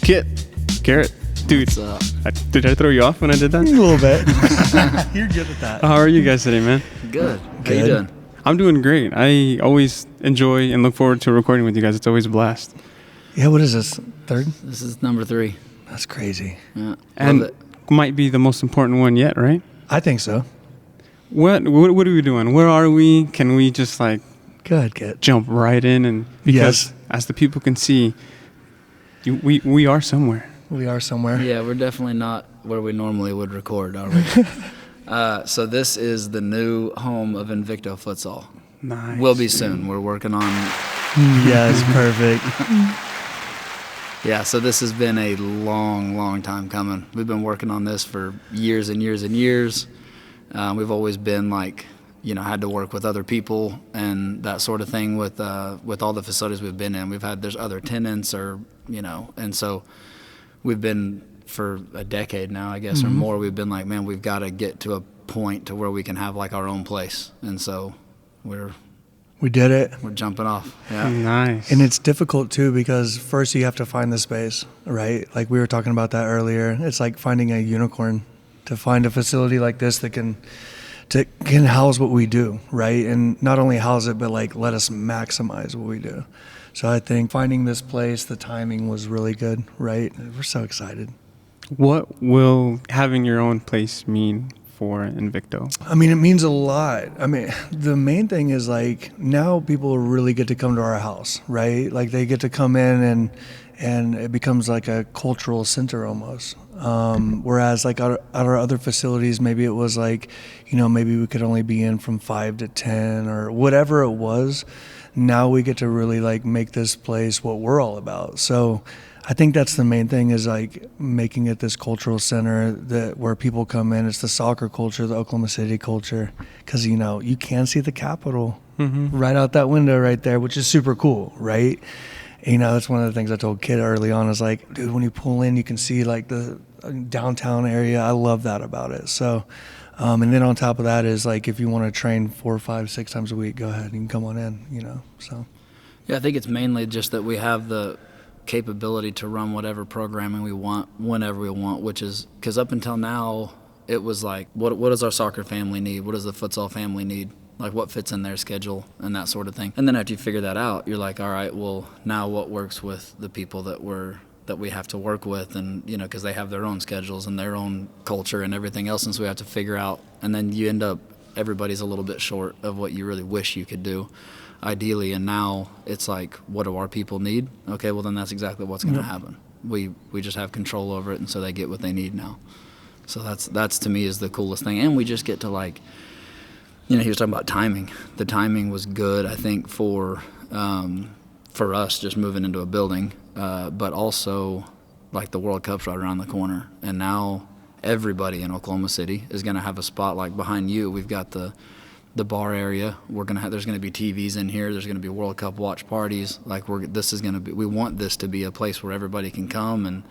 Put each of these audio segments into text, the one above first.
Garret, dude, did I throw you off when I did that? A little bit. You're good at that. How are you guys today, man? Good. How you doing? I'm doing great. I always enjoy and look forward to recording with you guys. It's always a blast. Yeah, what is this? Third? This is number 3. That's crazy. Yeah, and might be the most important one yet, right? I think so. What are we doing? Where are we? Can we just Good. jump right in? And because as the people can see, we are somewhere. We are somewhere. Yeah, we're definitely not where we normally would record, are we? So this is the new home of Invicto Futsal. Nice. Will be soon. We're working on... Yes, perfect. Yeah, so this has been a long time coming. We've been working on this for years and years and years. We've always been had to work with other people and that sort of thing with all the facilities we've been in. There's other tenants and so we've been for a decade now, I guess, or more. We've been like, man, we've got to get to a point to where we can have our own place. And so we did it. We're jumping off. Yeah. Nice. And it's difficult too because first you have to find the space, right? Like we were talking about that earlier. It's like finding a unicorn to find a facility like this that can house what we do, right? And not only house it, but let us maximize what we do. So I think finding this place, the timing was really good, right? We're so excited. What will having your own place mean for Invicto? I mean, it means a lot. I mean, the main thing is now people really get to come to our house, right? They get to come in and it becomes like a cultural center almost. Whereas at our other facilities, maybe it was maybe we could only be in from 5 to 10 or whatever it was. Now we get to really make this place what we're all about. So I think that's the main thing is making it this cultural center where people come in. It's the soccer culture, the Oklahoma City culture, because you can see the Capitol right out that window right there, which is super cool, right? That's one of the things I told Kid early on is dude, when you pull in, you can see the downtown area. I love that about it. So, and then on top of that is if you want to train 4, 5, 6 times a week, go ahead, you can come on in, so. Yeah, I think it's mainly just that we have the capability to run whatever programming we want whenever we want, which is because up until now it was what does our soccer family need, what does the futsal family need, what fits in their schedule and that sort of thing. And then after you figure that out, you're all right, well, now what works with the people that we have to work with, and because they have their own schedules and their own culture and everything else, and so we have to figure out, and then you end up everybody's a little bit short of what you really wish you could do ideally. And now it's what do our people need? Okay, well then that's exactly what's going to happen. We just have control over it, and so they get what they need now. So that's to me is the coolest thing. And we just get to he was talking about timing. The timing was good, I think, for us just moving into a building, but also the World Cup's right around the corner, and now everybody in Oklahoma City is going to have a spot behind you. We've got the bar area. There's going to be TVs in here. There's going to be World Cup watch parties. We want this to be a place where everybody can come,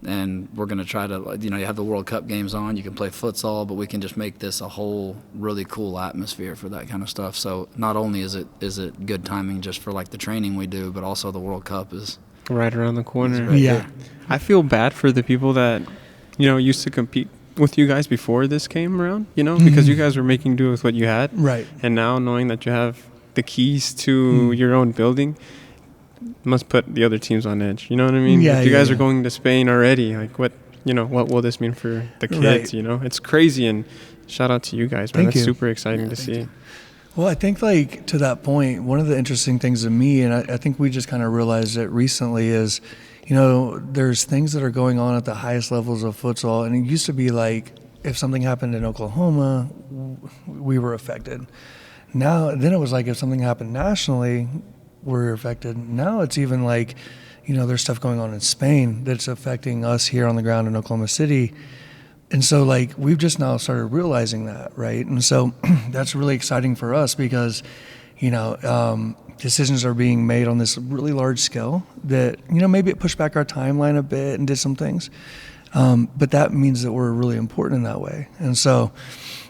and we're going to try to, you have the World Cup games on. You can play futsal, but we can just make this a whole really cool atmosphere for that kind of stuff. So not only is it good timing just for the training we do, but also the World Cup is right around the corner. Right yeah. here. I feel bad for the people that, used to compete with you guys before this came around, because you guys were making do with what you had. Right. And now knowing that you have the keys to your own building must put the other teams on edge. You know what I mean? Yeah, if you guys are going to Spain already, what will this mean for the kids? Right. It's crazy, and shout out to you guys, man. Thank That's you. super exciting to see. You. Well, I think to that point, one of the interesting things to me, and I think we just kind of realized it recently is, there's things that are going on at the highest levels of futsal, and it used to be if something happened in Oklahoma, we were affected. Then it was if something happened nationally, we're affected. Now it's even there's stuff going on in Spain that's affecting us here on the ground in Oklahoma City. And so we've just now started realizing that, right? And so that's really exciting for us because, decisions are being made on this really large scale that, maybe it pushed back our timeline a bit and did some things. But that means that we're really important in that way. And so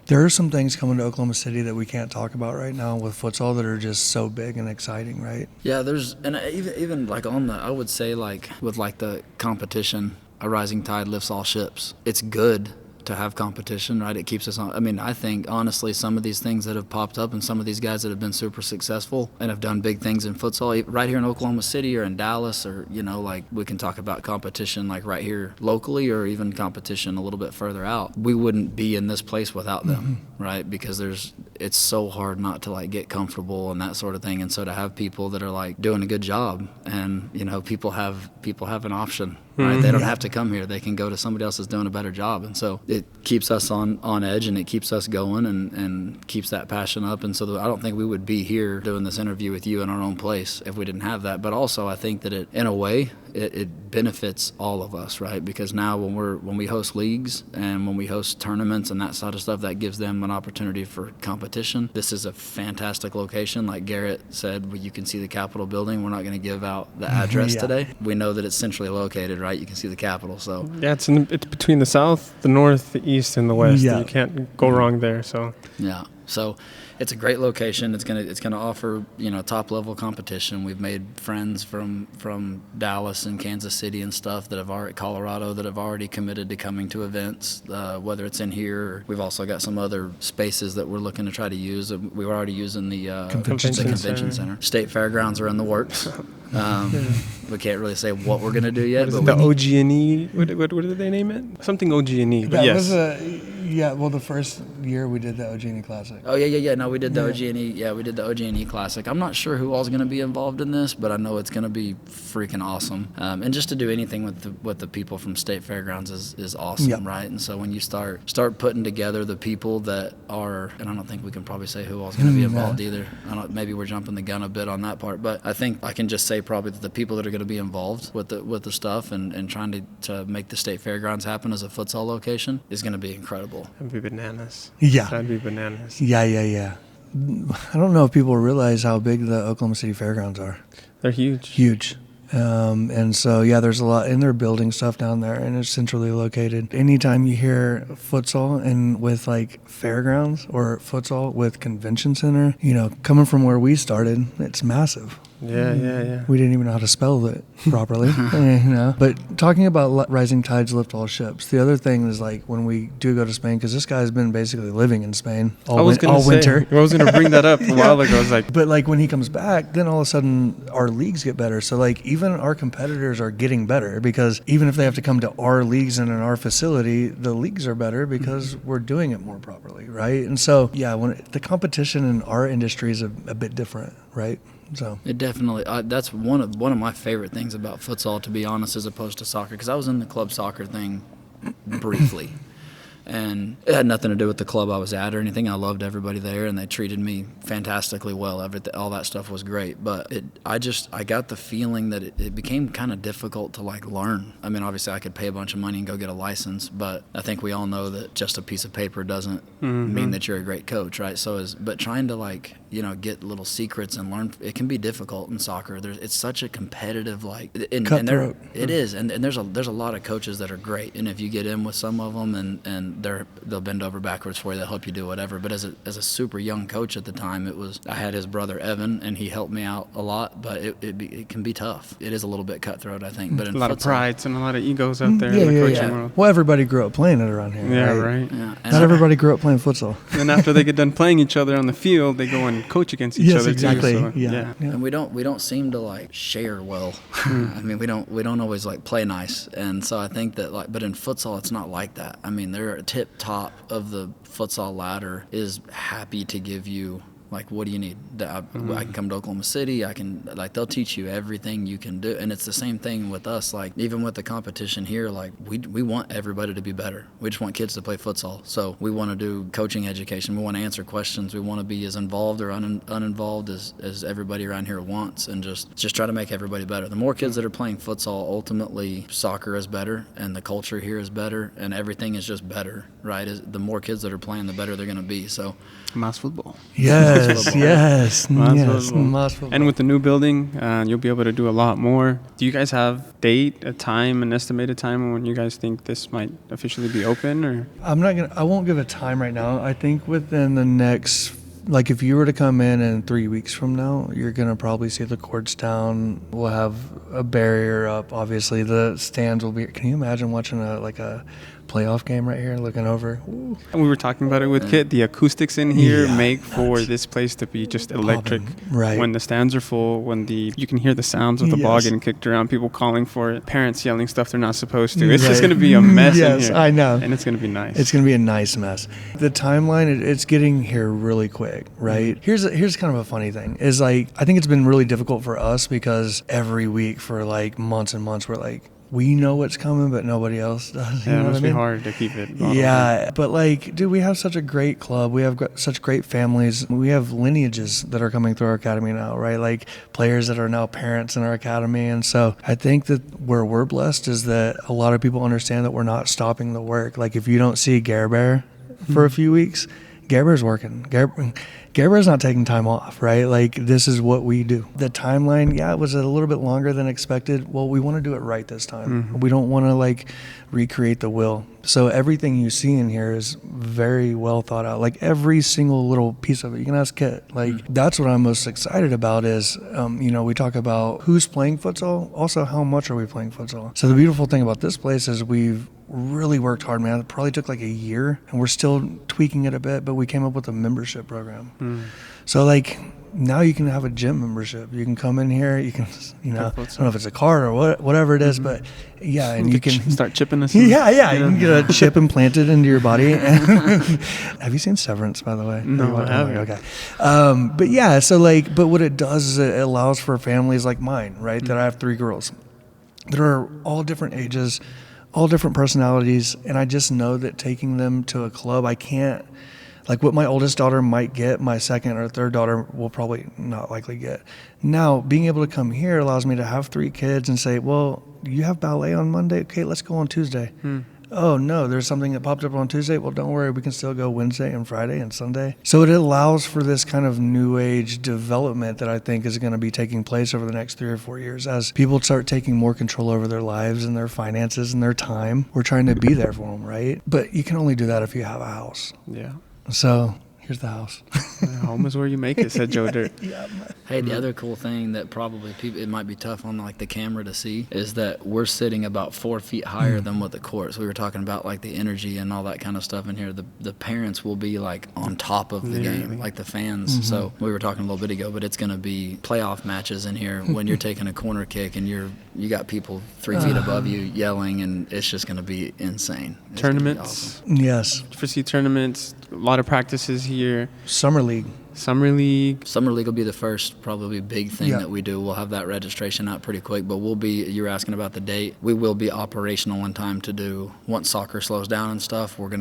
There are some things coming to Oklahoma City that we can't talk about right now with futsal that are just so big and exciting, right? Yeah, and even like on the, I would say like with like the competition, a rising tide lifts all ships. It's good to have competition, right? It keeps us on. I mean, I think honestly, some of these things that have popped up and some of these guys that have been super successful and have done big things in futsal, right here in Oklahoma City or in Dallas, or, you know, like we can talk about competition like right here locally or even competition a little bit further out. We wouldn't be in this place without them, right? Because it's so hard not to like get comfortable and that sort of thing. And so to have people that are like doing a good job, and, you know, people have an option. Right? They don't have to come here. They can go to somebody else that's doing a better job. And so it keeps us on edge, and it keeps us going and keeps that passion up. And so I don't think we would be here doing this interview with you in our own place if we didn't have that. But also I think that in a way, it benefits all of us, right? Because now when we host leagues and when we host tournaments and that sort of stuff, that gives them an opportunity for competition. This is a fantastic location. Like Garret said, you can see the Capitol building. We're not going to give out the address today. We know that it's centrally located, right? You can see the Capitol. So yeah, it's between the south, the north, the east, and the west. Yeah. You can't go wrong there. So yeah. So it's a great location. It's gonna offer, you know, top level competition. We've made friends from Dallas and Kansas City and stuff Colorado that have already committed to coming to events, whether it's in here. Or we've also got some other spaces that we're looking to try to use. We were already using the convention center. State fairgrounds are in the works. We can't really say what we're gonna do yet. But the OG&E, what did they name it? Something OG&E. But yes. Well, the first year we did the OG&E Classic. Oh, yeah. No, we did the OG&E. Yeah, we did the OG&E Classic. I'm not sure who all's going to be involved in this, but I know it's going to be freaking awesome. And just to do anything with the people from State Fairgrounds is awesome, right? And so when you start putting together the people that are, and I don't think we can probably say who all's going to be involved either. Maybe we're jumping the gun a bit on that part, but I think I can just say probably that the people that are going to be involved with the stuff and trying to make the State Fairgrounds happen as a futsal location is going to be incredible. That'd be bananas. Yeah. That'd be bananas. Yeah. I don't know if people realize how big the Oklahoma City Fairgrounds are. They're huge. Huge. And so, yeah, there's a lot, and they're building stuff down there, and it's centrally located. Anytime you hear futsal and with like fairgrounds or futsal with convention center, you know, coming from where we started, it's massive. Yeah. We didn't even know how to spell it properly, you know. But talking about rising tides lift all ships, the other thing is like when we do go to Spain, because this guy's been basically living in Spain all winter. I was going to bring that up a while ago. I was like, but like when he comes back, then all of a sudden our leagues get better. So like even our competitors are getting better, because even if they have to come to our leagues and in our facility, the leagues are better because we're doing it more properly, right? And so yeah, when the competition in our industry is a bit different, right? So it definitely that's one of my favorite things about futsal, to be honest, as opposed to soccer, because I was in the club soccer thing briefly. And it had nothing to do with the club I was at or anything. I loved everybody there, and they treated me fantastically well. All that stuff was great. But I got the feeling that it became kind of difficult to like learn. I mean, obviously I could pay a bunch of money and go get a license, but I think we all know that just a piece of paper doesn't mean that you're a great coach, right? But trying to like, you know, get little secrets and learn, it can be difficult in soccer. It's such a competitive, like, cutthroat. It is, and there's a lot of coaches that are great, and if you get in with some of them and they'll bend over backwards for you, they'll help you do whatever. But as a super young coach at the time, I had his brother Evan, and he helped me out a lot, but it can be tough. It is a little bit cutthroat, I think. But in a lot of prides and a lot of egos out there in the coaching world. Well, everybody grew up playing it around here. Yeah, right. Yeah. Not everybody grew up playing futsal. And after they get done playing each other on the field, they go and coach against each other exactly. too. So, yeah. And we don't seem to like share well. I mean, we don't always like play nice. And so I think that but in futsal it's not like that. I mean, they're tip top of the futsal ladder is happy to give you, like, what do you need? I can come to Oklahoma City. They'll teach you everything you can do. And it's the same thing with us. Like, even with the competition here, like, we want everybody to be better. We just want kids to play futsal. So we want to do coaching education. We want to answer questions. We want to be as involved or uninvolved as everybody around here wants, and just try to make everybody better. The more kids that are playing futsal, ultimately soccer is better, and the culture here is better, and everything is just better, right? The more kids that are playing, the better they're going to be. So Mas Futbol. Yes. yes. Mas Yes. Futbol. Mas Futbol. And with the new building, you'll be able to do a lot more. Do you guys have an estimated time when you guys think this might officially be open? Or I won't give a time right now. I think within the next, like if you were to come in 3 weeks from now, you're going to probably see the courts down. We'll have a barrier up. Obviously, the stands will be. Can you imagine watching a playoff game right here, looking over? Ooh. And we were talking about it with Kit. The acoustics in here Yeah, make for this place to be just electric. Right. When the stands are full, you can hear the sounds of the ball Yes. getting kicked around, people calling for it, parents yelling stuff they're not supposed to. It's just going to be a mess in Yes, here. I know. And it's going to be nice. It's going to be a nice mess. The timeline, it's getting here really quick, right? Here's kind of a funny thing. Is like, I think it's been really difficult for us because every week for like months and months, we're like, we know what's coming, but nobody else does. You Yeah, know it what must I be mean? hard to keep it. all Yeah, but like, dude, we have such a great club. We have such great families. We have lineages that are coming through our academy now, right? Like players that are now parents in our academy. And so I think that where we're blessed is that a lot of people understand that we're not stopping the work. Like if you don't see Garret for a few weeks, Garret's working. Garret's not taking time off, right? Like this is what we do. The timeline, it was a little bit longer than expected. Well, we want to do it right this time. We don't want to like recreate the wheel. So everything you see in here is very well thought out. Like every single little piece of it. You can ask Kit. Like that's what I'm most excited about is, we talk about who's playing futsal. Also, how much are we playing futsal? So the beautiful thing about this place is we've really worked hard, man. It probably took like a year and we're still tweaking it a bit, but we came up with a membership program. So like now you can have a gym membership. You can come in here, you can, I don't know if it's a card or whatever it is, but yeah, and you can start chipping us. Yeah, you can get a chip implanted into your body. Have you seen Severance, by the way? No, I haven't. Okay. But yeah, so like, but what it does is it allows for families like mine, right? That I have 3 girls that are all different ages, all different personalities, and I just know that taking them to a club, I can't, like what my oldest daughter might get, my second or third daughter will probably not likely get. Now, being able to come here allows me to have 3 kids and say, well, you have ballet on Monday? Okay, let's go on Tuesday. Oh, no, there's something that popped up on Tuesday? Well, don't worry, we can still go Wednesday and Friday and Sunday. So it allows for this kind of new age development that I think is going to be taking place over the next 3 or 4 years. As people start taking more control over their lives and their finances and their time, we're trying to be there for them, right? But you can only do that if you have a house. Yeah. So here's the house. Home is where you make it, said Joe Dirt. Hey, the other cool thing that probably it might be tough on like the camera to see is that we're sitting about 4 feet higher than what the courts. We were talking about like the energy and all that kind of stuff in here. The parents will be like on top of the game, like the fans. So we were talking a little bit ago, but it's going to be playoff matches in here when you're taking a corner kick and you got people 3 feet above you yelling, and it's just going to be insane. It's Tournaments. gonna be awesome. Yes. Foresee tournaments, a lot of practices here. Summer League. Summer League. Summer League will be the first probably big thing Yeah. that we do. We'll have that registration out pretty quick, but you're asking about the date. We will be operational in time to do, once soccer slows down and stuff, we're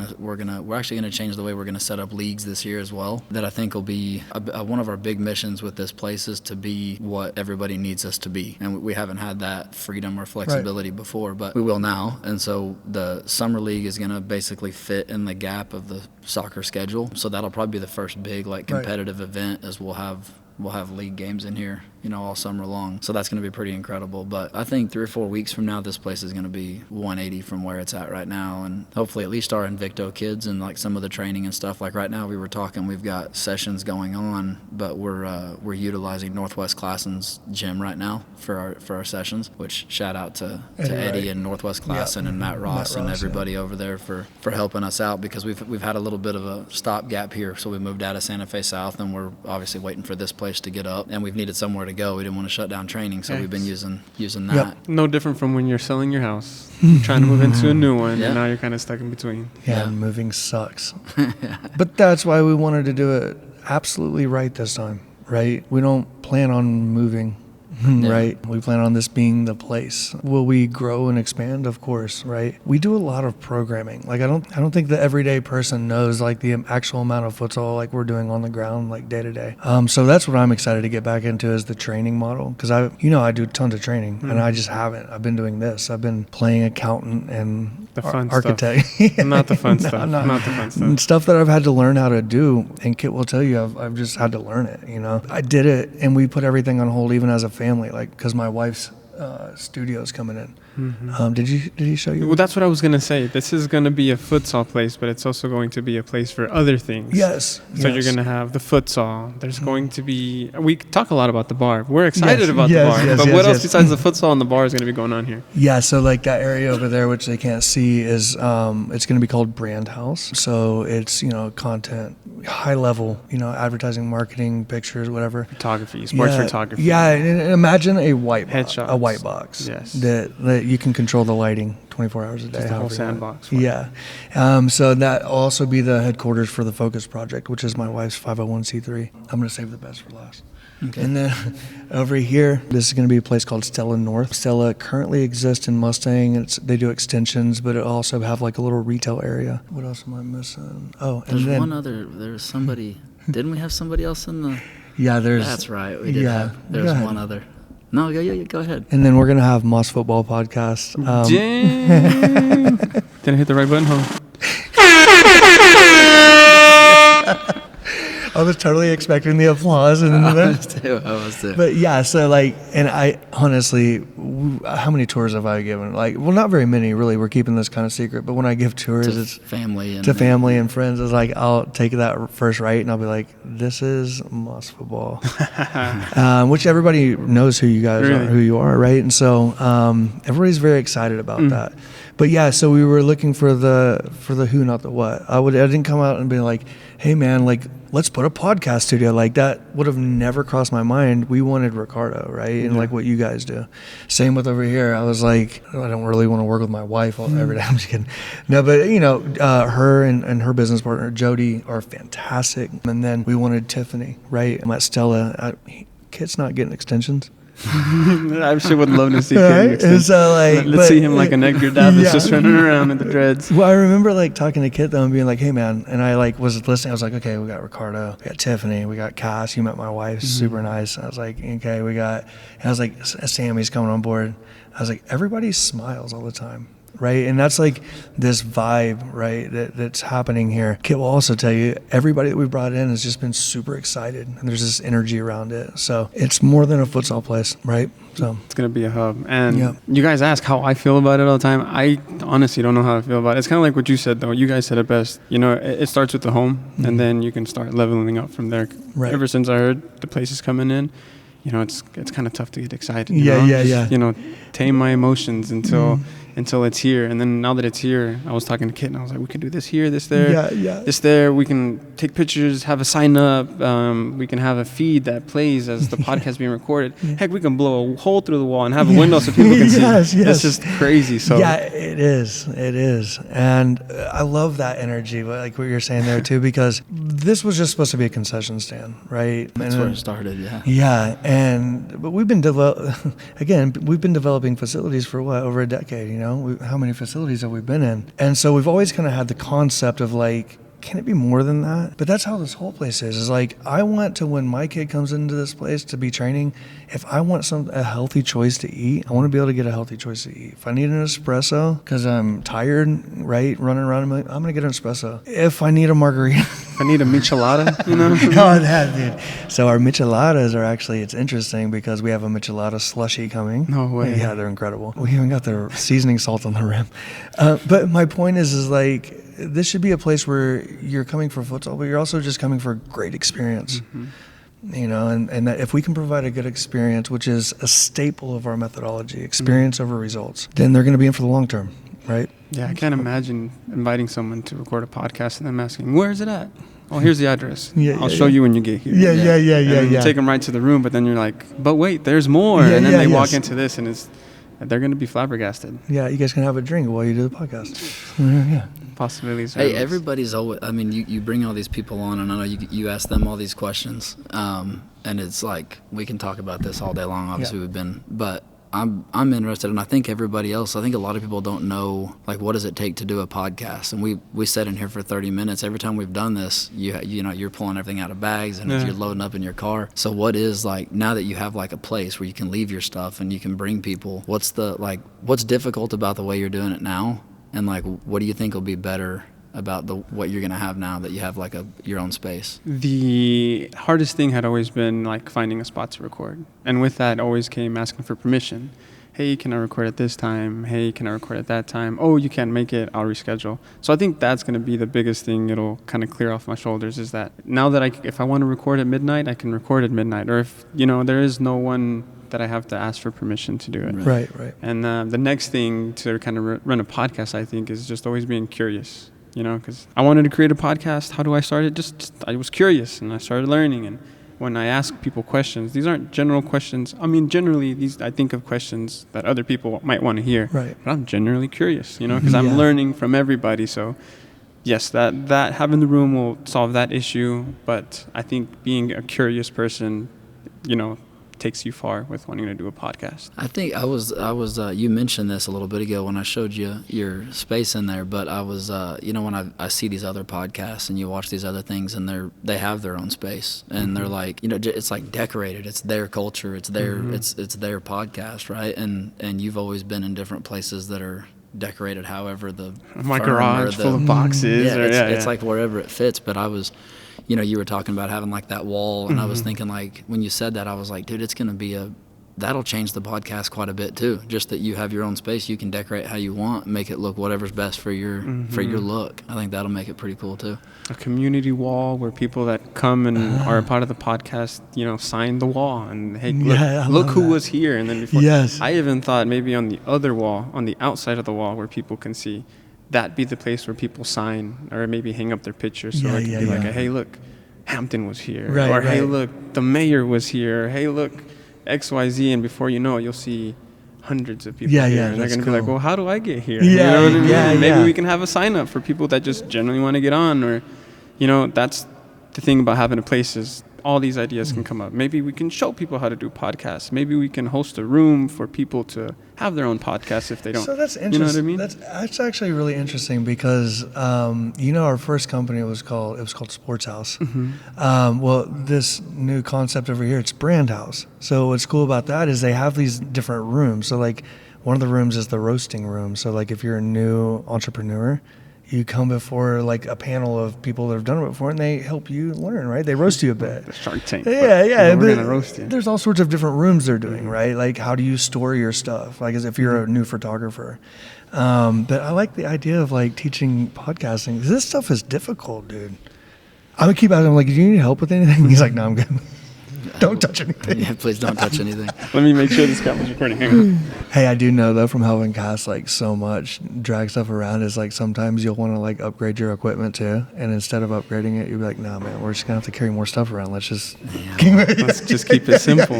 actually gonna change the way we're gonna set up leagues this year as well. That I think will be one of our big missions with this place is to be what everybody needs us to be. And we haven't had that freedom or flexibility before, but we will now. And so the Summer League is gonna basically fit in the gap of the soccer schedule. So that'll probably be the first big like competitive event, as we'll have league games in here, all summer long. So that's going to be pretty incredible. But I think 3 or 4 weeks from now, this place is going to be 180 from where it's at right now. And hopefully at least our Invicto kids and like some of the training and stuff. Like right now we were talking, we've got sessions going on, but we're utilizing Northwest Classen's gym right now for our sessions, which shout out to Eddie and Northwest Classen and Matt Ross and everybody over there for helping us out, because we've had a little bit of a stopgap here. So we moved out of Santa Fe South, and we're obviously waiting for this place to get up, and we've needed somewhere to go. We didn't want to shut down training, so we've been using that. Yep. No different from when you're selling your house, you're trying to move into a new one, Yeah. and now you're kind of stuck in between. Yeah, moving sucks. But that's why we wanted to do it absolutely right this time, right? We don't plan on moving. right? We plan on this being the place. Will we grow and expand? Of course, right? We do a lot of programming. Like I don't think the everyday person knows like the actual amount of futsal like we're doing on the ground like day to day. So that's what I'm excited to get back into is the training model because I do tons of training and I just haven't. I've been doing this. I've been playing accountant and The fun architect. stuff. Not the fun stuff. Not the fun stuff. Stuff that I've had to learn how to do, and Kit will tell you, I've just had to learn it. You know, I did it, and we put everything on hold, even as a family, like because my wife's studio is coming in. Did he show you? Well, that's what I was gonna say. This is gonna be a futsal place, but it's also going to be a place for other things. Yes. So you're gonna have the futsal. There's going to be. We talk a lot about the bar. We're excited about the bar. But what else besides the futsal and the bar is gonna be going on here? Yeah. So like that area over there, which they can't see, is it's gonna be called Brand House. So it's content, high level, advertising, marketing, pictures, whatever. Photography, sports photography. Yeah. And imagine a white Headshots. a white box. Yes. That you can control the lighting 24 hours a day. Just the whole sandbox. Yeah. So that will also be the headquarters for the Focus Project, which is my wife's 501c3. I'm going to save the best for last. Okay. And then over here, this is going to be a place called Stella North. Stella currently exists in Mustang. They do extensions, but it also have like a little retail area. What else am I missing? Oh, and There's somebody. Didn't we have somebody else in the? Yeah, That's right. We did have. There's one other. No, go ahead. And then we're going to have Mas Futbol Podcast. Dang. Didn't hit the right button, huh? I was totally expecting the applause. And I was too. But yeah, so and I honestly, how many tours have I given? Not very many, really. We're keeping this kind of secret. But when I give tours, it's family and friends. It's like, I'll take that first right and I'll be like, this is Mas Futbol. Which everybody knows who you guys are, who you are, right? And so everybody's very excited about that. But yeah, so we were looking for the who, not the what. I didn't come out and be like, hey man, let's put a podcast studio. Like that would have never crossed my mind. We wanted Ricardo, right? And like what you guys do. Same with over here. I was like, I don't really want to work with my wife every day. I'm just kidding. No, but her and her business partner, Jody, are fantastic. And then we wanted Tiffany, right? I'm at Stella. Kit's not getting extensions. I sure would love to see him. Right? So let's see him like an Edgar Davis just running around in the dreads. Well, I remember talking to Kit though and being like, hey man, and I was listening. I was like, okay, we got Ricardo, we got Tiffany, we got Cass. You met my wife, super nice. I was like, okay, and I was like, Sammy's coming on board. I was like, everybody smiles all the time. Right, and that's like this vibe, right, that's happening here. Kit will also tell you, everybody that we brought in has just been super excited, and there's this energy around it. So it's more than a futsal place, right? So it's gonna be a hub. And you guys ask how I feel about it all the time. I honestly don't know how I feel about it. It's kind of like what you said, though. You guys said it best. It starts with the home, and then you can start leveling up from there. Right. Ever since I heard the place is coming in, it's kind of tough to get excited. Yeah. Tame my emotions until it's here. And then now that it's here, I was talking to Kit and I was like, we can do this here, this there, this there. We can take pictures, have a sign up. We can have a feed that plays as the podcast being recorded. Heck, we can blow a hole through the wall and have a window so people can see. Yes. It's just crazy. So yeah, it is. And I love that energy, like what you're saying there too, because this was just supposed to be a concession stand, right? That's where it started, yeah. Yeah, but we've been developing facilities for over a decade, how many facilities have we been in? And so we've always kind of had the concept of can it be more than that? But that's how this whole place is I want to, when my kid comes into this place to be training, if I want a healthy choice to eat, I want to be able to get a healthy choice to eat. If I need an espresso because I'm tired, right, running around, I'm going to get an espresso. If I need a margarita. If I need a michelada, Oh, that, dude. So our micheladas are actually, it's interesting because we have a michelada slushie coming. No way. Yeah, they're incredible. We even got the seasoning salt on the rim. But my point is this should be a place where you're coming for futsal, but you're also just coming for a great experience. And that if we can provide a good experience, which is a staple of our methodology, experience over results, then they're going to be in for the long term, right? Yeah, I can't imagine inviting someone to record a podcast and them asking, where is it at? Oh, here's the address. I'll show you when you get here. Yeah. Take them right to the room, but then you're like, but wait, there's more. And then they walk into this and it's they're going to be flabbergasted. Yeah, you guys can have a drink while you do the podcast. Yeah. Possibilities. Hey, everybody's always, I mean, you bring all these people on, and I know you ask them all these questions, and it's like, we can talk about this all day long, obviously but I'm interested, and I think everybody else, I think a lot of people don't know, like, what does it take to do a podcast? And we sat in here for 30 minutes. Every time we've done this, you know, you're pulling everything out of bags, and you're loading up in your car. So what is, like, now that you have, like, a place where you can leave your stuff and you can bring people, what's difficult about the way you're doing it now? And, like, what do you think will be better about what you're going to have now that you have, like, your own space? The hardest thing had always been, like, finding a spot to record. And with that always came asking for permission. Hey, can I record at this time? Hey, can I record at that time? Oh, you can't make it, I'll reschedule. So I think that's going to be the biggest thing it'll kind of clear off my shoulders, is that now that if I want to record at midnight, I can record at midnight. Or if, you know, there is no one that I have to ask for permission to do it. Right. And the next thing to kind of run a podcast, I think, is just always being curious. You know, because I wanted to create a podcast. How do I start it? Just I was curious, and I started learning. And when I ask people questions, these aren't general questions. I mean, generally, I think of questions that other people might want to hear. Right. But I'm generally curious, you know, because I'm learning from everybody. So, yes, that having the room will solve that issue. But I think being a curious person, you know, takes you far with wanting to do a podcast. I think I was you mentioned this a little bit ago when I showed you your space in there, but I was you know, when I see these other podcasts and you watch these other things, and they have their own space, and they're like, you know, it's like decorated, it's their culture, it's their it's their podcast, right? And you've always been in different places that are decorated however my garage full of boxes, it's like wherever it fits. But I was, you know, you were talking about having, like, that wall, and I was thinking, like, when you said that, I was like, dude, it's going to be that'll change the podcast quite a bit too. Just that you have your own space, you can decorate how you want, make it look whatever's best for your look. I think that'll make it pretty cool too. A community wall where people that come and are a part of the podcast, you know, sign the wall and, hey, look who was here. And then before, I even thought maybe on the other wall, on the outside of the wall where people can see, that be the place where people sign or maybe hang up their pictures. So it can be like, hey, look, Hampton was here. Or, hey, look, the mayor was here. Hey, look, XYZ. And before you know it, you'll see hundreds of people here. And they're going to be like, well, how do I get here? You know what I mean? Maybe we can have a sign up for people that just generally want to get on. Or, you know, that's the thing about having a place, is all these ideas can come up. Maybe we can show people how to do podcasts. Maybe we can host a room for people to have their own podcasts if they don't. So that's interesting. You know what I mean? That's actually really interesting because, you know, our first company was called Sports House. Well, this new concept over here, it's Brand House. So what's cool about that is they have these different rooms. So, like, one of the rooms is the roasting room. So, like, if you're a new entrepreneur, you come before, like, a panel of people that have done it before, and they help you learn, right? They roast you a bit. The Shark Tank. Yeah. We're going to roast you. There's all sorts of different rooms they're doing, right? Like, how do you store your stuff? Like, as if you're a new photographer. But I like the idea of, like, teaching podcasting. This stuff is difficult, dude. I'm going to keep asking him, like, do you need help with anything? He's like, no, I'm good. Don't touch anything. Yeah, please don't touch anything. Let me make sure this camera's recording. Hang on. Hey, I do know, though, from helping Cass, like, so much, drag stuff around is, like, sometimes you'll want to, like, upgrade your equipment, too. And instead of upgrading it, you'll be like, nah, man, we're just going to have to carry more stuff around. Let's just keep it simple.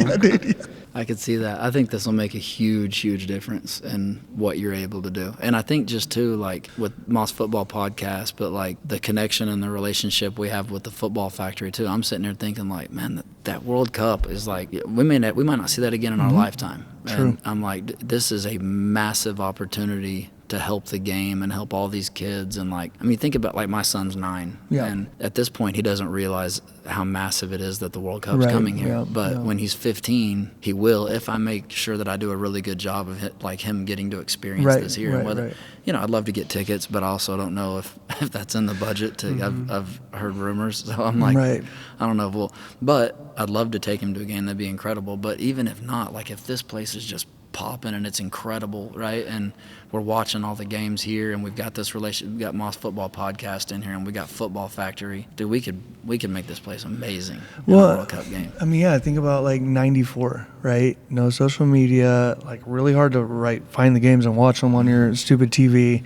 I could see that. I think this will make a huge, huge difference in what you're able to do. And I think just, too, like, with Mas Futbol Podcast, but, like, the connection and the relationship we have with the Football Factory, too. I'm sitting there thinking, like, man, that World Cup is, like, we might not see that again in our lifetime. True. And I'm like, this is a massive opportunity to help the game and help all these kids. And, like, I mean, think about, like, my son's 9. And at this point, he doesn't realize how massive it is that the World Cup's coming here. But when he's 15, he will, if I make sure that I do a really good job of him getting to experience this here. And whether, you know, I'd love to get tickets, but I also don't know if that's in the budget. I've heard rumors. So I'm like, I don't know. But I'd love to take him to a game. That'd be incredible. But even if not, like, if this place is just popping and it's incredible, right? And we're watching all the games here, and we've got this relationship. We've got Mas Futbol Podcast in here, and we got Football Factory. Dude, we could make this place amazing in a World Cup game. I mean, think about, like, 94, right? No social media, like, really hard to find the games and watch them on your stupid TV.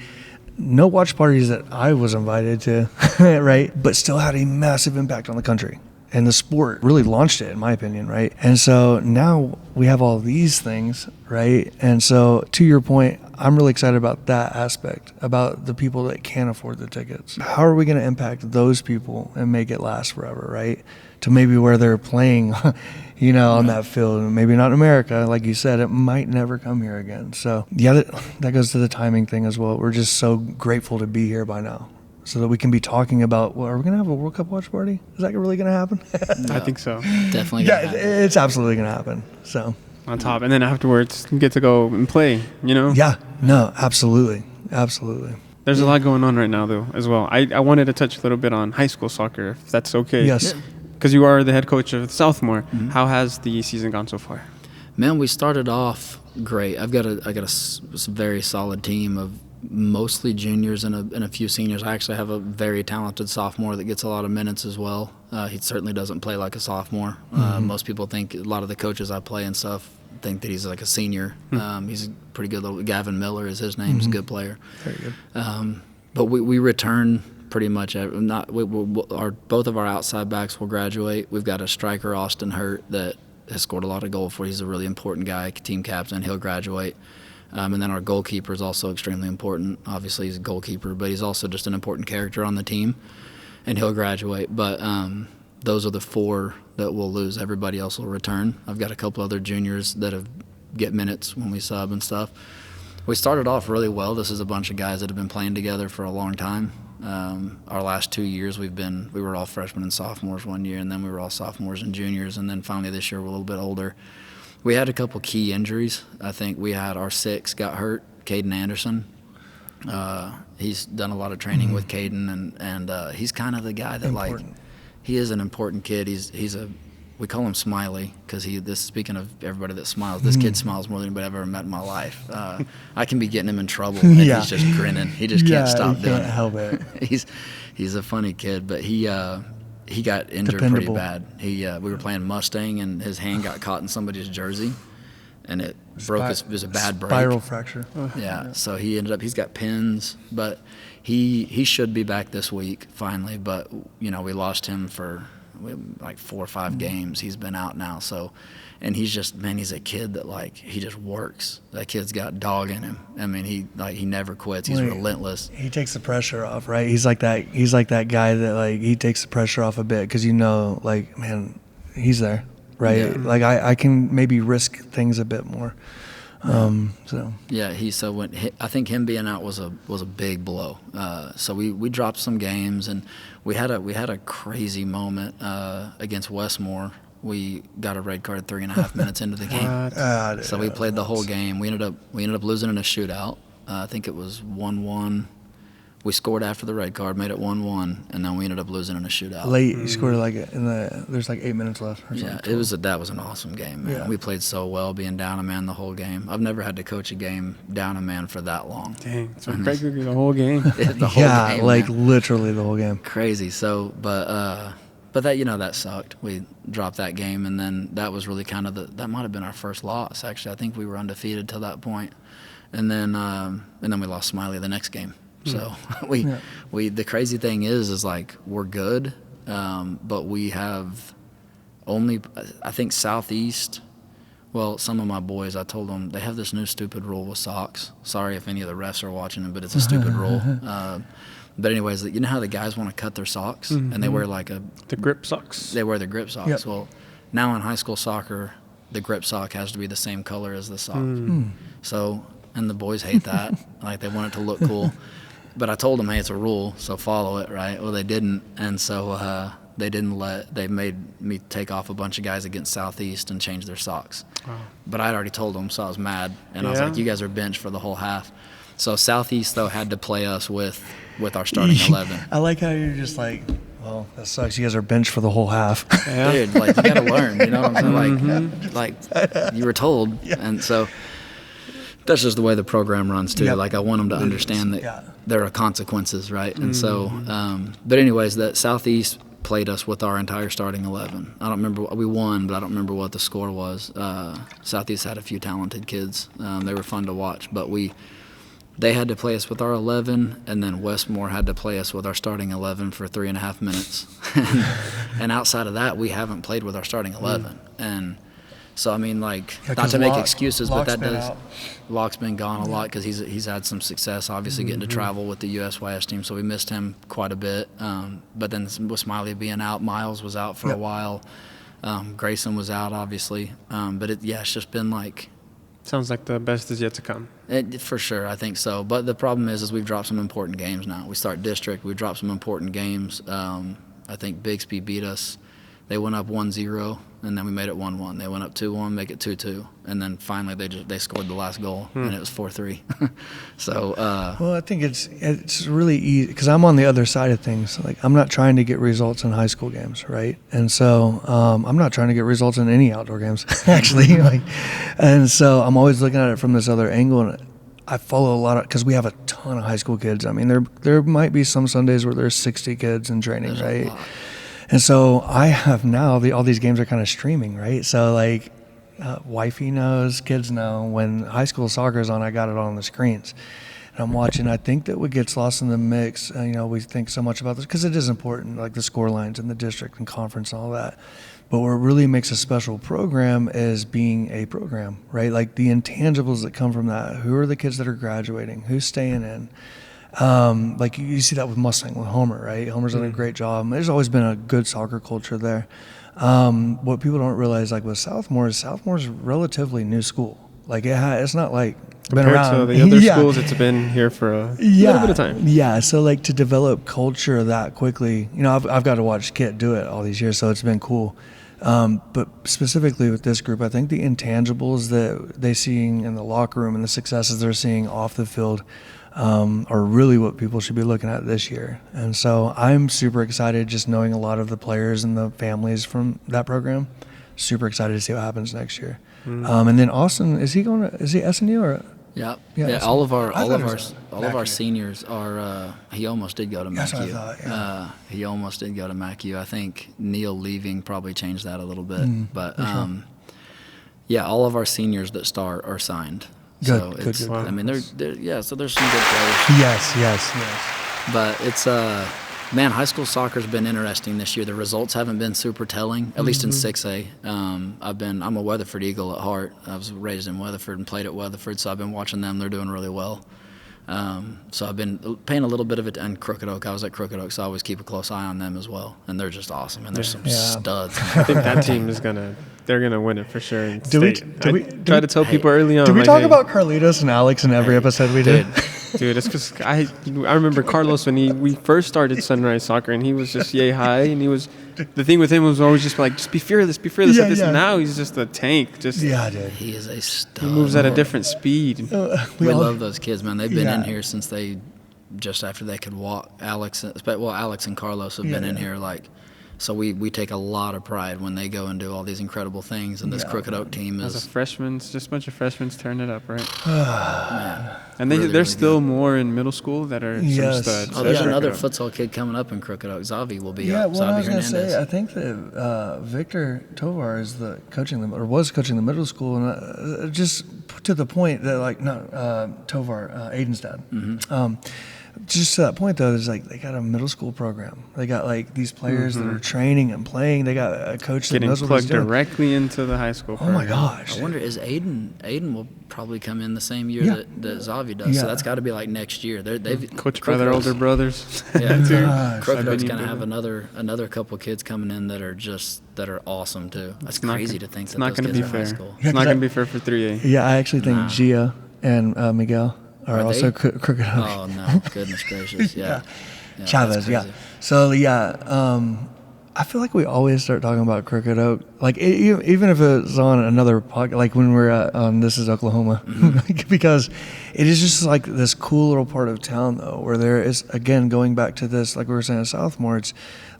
No watch parties that I was invited to, right? But still had a massive impact on the country. and the sport really launched it, in my opinion, right? And so now we have all these things, right? And so to your point, I'm really excited about that aspect, about the people that can't afford the tickets. How are we going to impact those people and make it last forever, right? To maybe where they're playing, on that field. Maybe not in America, like you said, it might never come here again. So yeah, that goes to the timing thing as well. We're just so grateful to be here by now, so that we can be talking about, well, are we going to have a World Cup watch party? Is that really going to happen? No, I think so. Definitely. Yeah, it's absolutely going to happen. So on top, and then afterwards, you get to go and play. Yeah. No. Absolutely. There's a lot going on right now, though, as well. I wanted to touch a little bit on high school soccer, if that's okay. Yes. Because you are the head coach of Southmoore. Mm-hmm. How has the season gone so far? Man, we started off great. I got a very solid team of mostly juniors and a few seniors. I actually have a very talented sophomore that gets a lot of minutes as well. He certainly doesn't play like a sophomore. Most people think, a lot of the coaches I play and stuff think that he's like a senior. He's a pretty good little, Gavin Miller is his name. He's a good player. Very good. But we return pretty much. Both of our outside backs will graduate. We've got a striker, Austin Hurt, that has scored a lot of goals for. He's a really important guy, team captain. He'll graduate. And then our goalkeeper is also extremely important. Obviously, he's a goalkeeper, but he's also just an important character on the team, and he'll graduate. But those are the four that we'll lose. Everybody else will return. I've got a couple other juniors that get minutes when we sub and stuff. We started off really well. This is a bunch of guys that have been playing together for a long time. Our last 2 years we were all freshmen and sophomores one year, and then we were all sophomores and juniors, and then finally this year we're a little bit older. We had a couple key injuries. I think we had our 6 got hurt, Caden Anderson. He's done a lot of training with Caden, and he's kind of the guy that he is an important kid. We call him Smiley because speaking of everybody that smiles, this kid smiles more than anybody I've ever met in my life. I can be getting him in trouble, and he's just grinning. He just can't stop doing it. Help it. He's a funny kid, but he got injured pretty bad. We were playing Mustang, and his hand got caught in somebody's jersey, and it broke. It was a bad break. Spiral fracture. Yeah. So he's got pins, but he should be back this week finally. But we lost him for like 4 or 5 games. He's been out now. So, and he's a kid that he just works. That kid's got dog in him. I mean, he never quits. He's relentless. He takes the pressure off, right? He's like that guy that he takes the pressure off a bit, because man, he's there, right? Yeah. I can maybe risk things a bit more. Yeah, I think him being out was a big blow. So we dropped some games, and we had a crazy moment against Westmoore. We got a red card 3.5 minutes into the game. So we played the whole game. We ended up losing in a shootout. I think it was 1-1. We scored after the red card, made it 1-1, and then we ended up losing in a shootout. Late, you scored there's 8 minutes left or something. Yeah, that was an awesome game, man. Yeah. We played so well, being down a man the whole game. I've never had to coach a game down a man for that long. Dang, so practically the whole game. The whole game, man. Literally the whole game. Crazy. So, but that that sucked. We dropped that game, and then that was really kind of that might have been our first loss. Actually, I think we were undefeated till that point, and then we lost Smiley the next game. So the crazy thing is we're good, but we have only, I think, Southeast. Well, some of my boys, I told them they have this new stupid rule with socks. Sorry if any of the refs are watching it, but it's a stupid rule. But anyways, you know how the guys want to cut their socks, and they wear the grip socks. They wear the grip socks. Yep. Well, now in high school soccer, the grip sock has to be the same color as the sock. So, and the boys hate that. They want it to look cool. But I told them, hey, it's a rule, so follow it, right? Well, they didn't, and so they made me take off a bunch of guys against Southeast and change their socks. Wow. But I'd already told them, so I was mad, and I was like, you guys are benched for the whole half. So Southeast, though, had to play us with our starting 11. I like how you're just well, that sucks. You guys are benched for the whole half. Yeah. Dude, you got to learn, you know what I'm saying? You were told, and so that's just the way the program runs too. Yep. I want them to understand that there are consequences, right? And so, but anyways, that Southeast played us with our entire starting 11. I don't remember. We won, but I don't remember what the score was. Southeast had a few talented kids. They were fun to watch, but we they had to play us with our 11, and then Westmoore had to play us with our starting 11 for 3.5 minutes. And outside of that, we haven't played with our starting 11. And so, I mean, like, not to make excuses, but that does. Locke's been gone a lot because he's had some success, obviously, getting to travel with the USYS team, so we missed him quite a bit. But then with Smiley being out, Miles was out for a while. Grayson was out, obviously. But it's just been like. Sounds like the best is yet to come. For sure, I think so. But the problem is we've dropped some important games now. We start district, we dropped some important games. I think Bixby beat us. They went up 1-0, and then we made it 1-1. They went up 2-1, make it 2-2, and then finally they scored the last goal, and it was 4-3. So. Well, I think it's really easy because I'm on the other side of things. Like, I'm not trying to get results in high school games, right? And so I'm not trying to get results in any outdoor games, actually. And so I'm always looking at it from this other angle, and I follow a lot of because we have a ton of high school kids. I mean, there might be some Sundays where there's 60 kids in training, there's right? And so I have now all these games are kind of streaming, right? So like, wifey knows, kids know. When high school soccer is on, I got it on the screens, and I'm watching. I think that what gets lost in the mix, we think so much about this because it is important, like the score lines in the district and conference and all that. But what really makes a special program is being a program, right? Like the intangibles that come from that. Who are the kids that are graduating? Who's staying in? Like you see that with Mustang, with Homer, right? Homer's done a great job. There's always been a good soccer culture there. What people don't realize, like with Southmore's relatively new school. Like it's not like been compared around. to the other schools, it's been here for a little bit of time. Yeah, so like to develop culture that quickly, I've got to watch Kit do it all these years, so it's been cool. But specifically with this group, I think the intangibles that they're seeing in the locker room and the successes they're seeing off the field are really what people should be looking at this year. And so I'm super excited just knowing a lot of the players and the families from that program. Super excited to see what happens next year. And then Austin, is he SNU or? Yeah. All of our seniors are. He almost did go to MACU. That's what I thought, yeah. He almost did go to MACU. I think Neil leaving probably changed that a little bit. But sure. All of our seniors that start are signed. Good. Wow. I mean, so there's some good players. Yes. But it's high school soccer's been interesting this year. The results haven't been super telling, at least in 6A. I'm a Weatherford Eagle at heart. I was raised in Weatherford and played at Weatherford, so I've been watching them. They're doing really well. So I've been paying a little bit of it, and Crooked Oak. I was at Crooked Oak, so I always keep a close eye on them as well. And they're just awesome, and there's some studs. I think that team they're gonna win it for sure. I try to tell people early on. Do we talk about Carlitos and Alex in every episode we did? Dude, it's because I remember Carlos when we first started Sunrise Soccer, and he was just yay high, and the thing with him was always just like, just be fearless. Now he's just a tank. Dude. He is a stud. He moves at a different speed. We love those kids, man. They've been in here since just after they could walk. Alex and Carlos have been in here so we take a lot of pride when they go and do all these incredible things, and this Crooked Oak team is... As a freshman, just a bunch of freshmen tearing it up, right? Man. And there's still more in middle school that are some studs. Oh, there's another futsal kid coming up in Crooked Oak. Zavi will be up. Well, I was going to say, I think that Victor Tovar is was coaching the middle school, and just to the point that, Tovar, Aiden's dad. Mm-hmm. Just to that point, though, is they got a middle school program. They got these players that are training and playing. They got a coach that knows what he's doing. Getting plugged directly into the high school program. Oh my gosh! I wonder, is Aiden will probably come in the same year that Zavi does. Yeah. So that's got to be next year. They've coached by their older brothers. Yeah, Crooked Oak's gonna have another couple kids coming in that are awesome too. That's crazy to think. It's not going to be fair. It's not going to be fair for 3A. Yeah, I actually think Gia and Miguel are also Crooked Oak. Oh no! Goodness gracious! Yeah. Chavez. Yeah. So I feel like we always start talking about Crooked Oak, even if it's on another podcast, like when we're on This Is Oklahoma, because it is just this cool little part of town though, where there is, again, going back to this, like we were saying at Southmoore, it's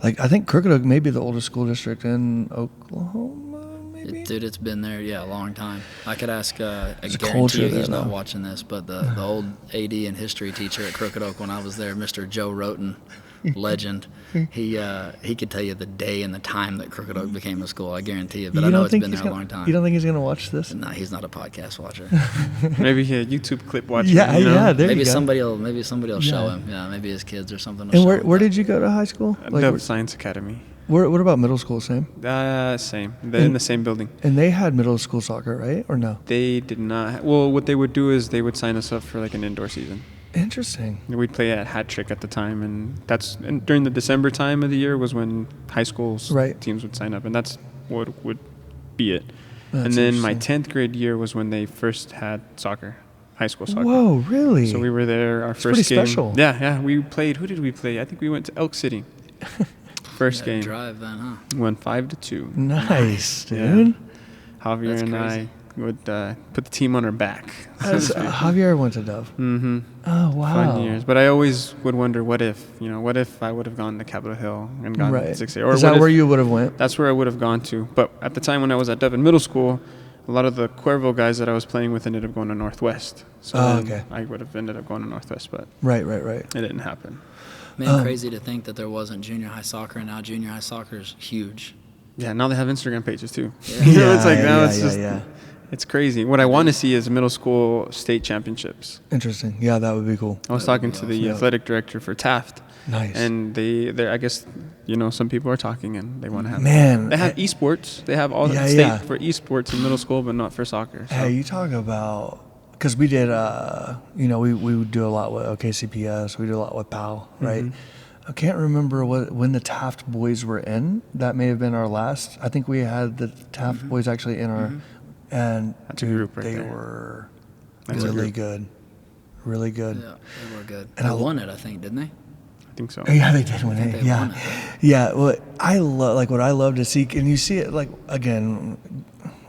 I think Crooked Oak may be the oldest school district in Oklahoma. Dude, it's been there, a long time. I could ask, I guarantee you he's not watching this, but the old AD and history teacher at Crooked Oak when I was there, Mr. Joe Roten, legend. He could tell you the day and the time that Crooked Oak became a school. I guarantee you. But I know it's been there a long time. You don't think he's gonna watch this? No, he's not a podcast watcher. Maybe a YouTube clip watcher. Yeah, you know? yeah. There maybe you go. somebody will show him. Yeah, maybe his kids or something. And where did you go to high school? The Science Academy. What about middle school? Same. Same. They're in the same building. And they had middle school soccer, right? Or no? They did not. Well, what they would do is they would sign us up for like an indoor season. Interesting. We'd play at Hat Trick at the time, and during the December time of the year was when high schools teams would sign up, and that's what would be it. And then my 10th grade year was when they first had soccer, high school soccer. Whoa, really? So we were there. Our first pretty game. Special. Yeah. We played. Who did we play? I think we went to Elk City. First game. Drive then, huh? Went 5-2. Nice, dude. Yeah. Javier and I would put the team on our back. Javier went to Dove. Mm-hmm. Oh, wow. Fun years. But I always would wonder, what if I would have gone to Capitol Hill and gone to 6A? Or is that where you would have went? That's where I would have gone to. But at the time when I was at Dove in middle school, a lot of the Cuervo guys that I was playing with ended up going to Northwest. So I would have ended up going to Northwest, but right. It didn't happen. Man, crazy to think that there wasn't junior high soccer, and now junior high soccer is huge. Yeah, now they have Instagram pages too. Yeah. It's like now it's crazy. What I want to see is middle school state championships. Interesting. Yeah, that would be cool. I was talking to the athletic director for Taft. Nice. And they I guess, some people are talking and they want to have. Man. They have esports. They have all the state for esports in middle school, but not for soccer. So. Hey, you talk about, because we did, we would do a lot with OKCPS. We do a lot with PAL, right? Mm-hmm. I can't remember when the Taft boys were in. That may have been our last. I think we had the Taft boys actually in our, and that's a group right they there. were really good. Really good. Yeah, they were good. And they won it, I think, didn't they? I think so. Yeah, they did win it. Yeah. Yeah. Well, what I love to see, and you see it, like, again,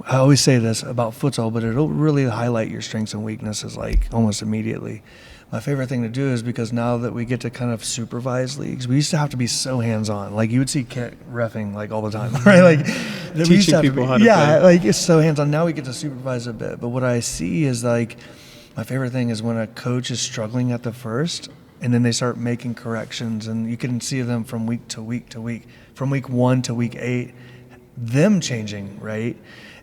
I always say this about futsal, but it'll really highlight your strengths and weaknesses, like, almost immediately. My favorite thing to do is because now that we get to kind of supervise leagues, we used to have to be so hands-on. Like, you would see Kent reffing, like, all the time, right? Like, teaching people how to play. Yeah, like, it's so hands-on. Now we get to supervise a bit. But what I see is, like, my favorite thing is when a coach is struggling at the first, and then they start making corrections, and you can see them from week to week to week, from week 1 to week 8, them changing, right?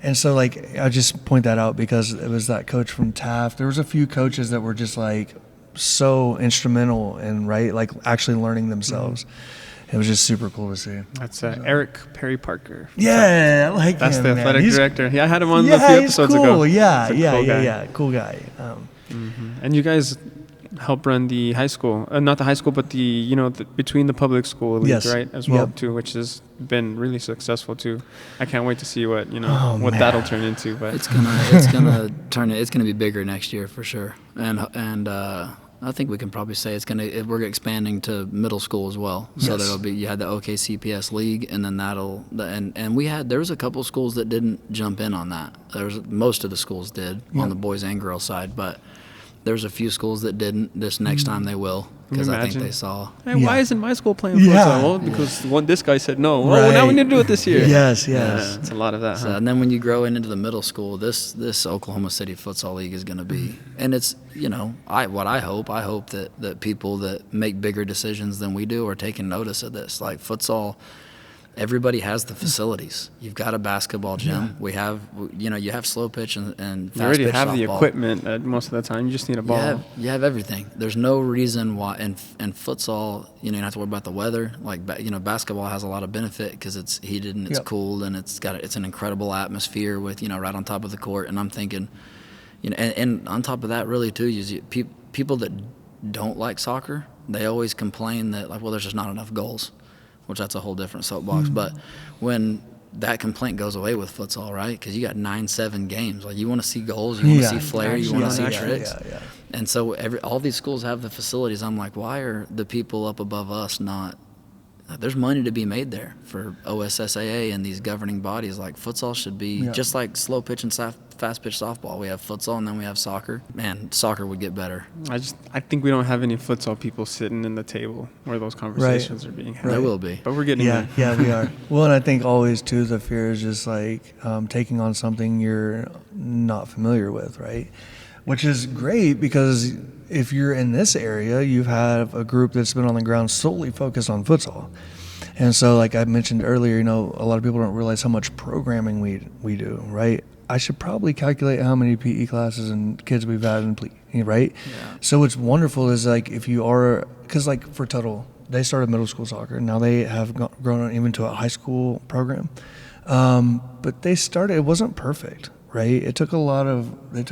And so, like, I just point that out because it was that coach from Taft. There was a few coaches that were just, like, so instrumental in, right, like, actually learning themselves. It was just super cool to see. That's Eric Perry Parker. Yeah, like that's him, the athletic director. Yeah, I had him on a few he's episodes cool. ago. Yeah, cool guy. And you guys help run the high school, not the high school, but the between the public school leagues, right, as well too, which has been really successful too. I can't wait to see what that'll turn into. But it's gonna be bigger next year for sure, and I think we can probably say we're expanding to middle school as well. So you had the OKCPS league, and then there was a couple schools that didn't jump in on that. Most of the schools did on the boys and girls side, but there's a few schools that didn't. This next time they will, because I think they saw. Hey, why isn't my school playing futsal? Well, because this guy said no. Right. Oh, now we need to do it this year. Yes. It's a lot of that. So, and then when you grow into the middle school, this Oklahoma City Futsal League is going to be, and it's I hope that people that make bigger decisions than we do are taking notice of this. Like futsal, everybody has the facilities. You've got a basketball gym. We have, you have slow pitch and fast pitch. You already have softball. the equipment most of the time. You just need a ball. You have everything. There's no reason why. And futsal, you don't have to worry about the weather. Like basketball has a lot of benefit because it's heated and it's cool and it's an incredible atmosphere with right on top of the court. And I'm thinking, and on top of that, really too, people that don't like soccer, they always complain that there's just not enough goals, which that's a whole different soapbox. Mm-hmm. But when that complaint goes away with futsal, right? Because you got 9-7 games. Like, you want to see goals, you want to see flair, you want to see tricks. Yeah. And so all these schools have the facilities. I'm like, why are the people up above us not? There's money to be made there for OSSAA and these governing bodies. Like, futsal should be just like slow pitch and fast pitch softball. We have futsal and then we have soccer. Man, soccer would get better. I think we don't have any futsal people sitting in the table where those conversations are being had. There will be. But we're getting there. Yeah, we are. Well, and I think always too the fear is just like taking on something you're not familiar with, right? which is great because if you're in this area, you have a group that's been on the ground solely focused on futsal. And so, like I mentioned earlier, a lot of people don't realize how much programming we do, right? I should probably calculate how many PE classes and kids we've had in right? Yeah. So what's wonderful is like if you are, because like for Tuttle, they started middle school soccer. Now they have grown on even to a high school program. But it wasn't perfect, right? They took a lot of hit.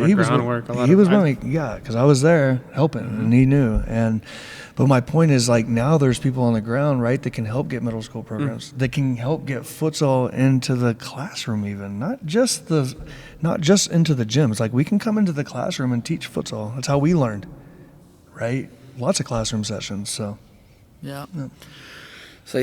He was because I was there helping, and he knew. But my point is, like, now there's people on the ground, right, that can help get middle school programs. That can help get futsal into the classroom, even not just into the gyms. Like, we can come into the classroom and teach futsal. That's how we learned, right? Lots of classroom sessions. So yeah. So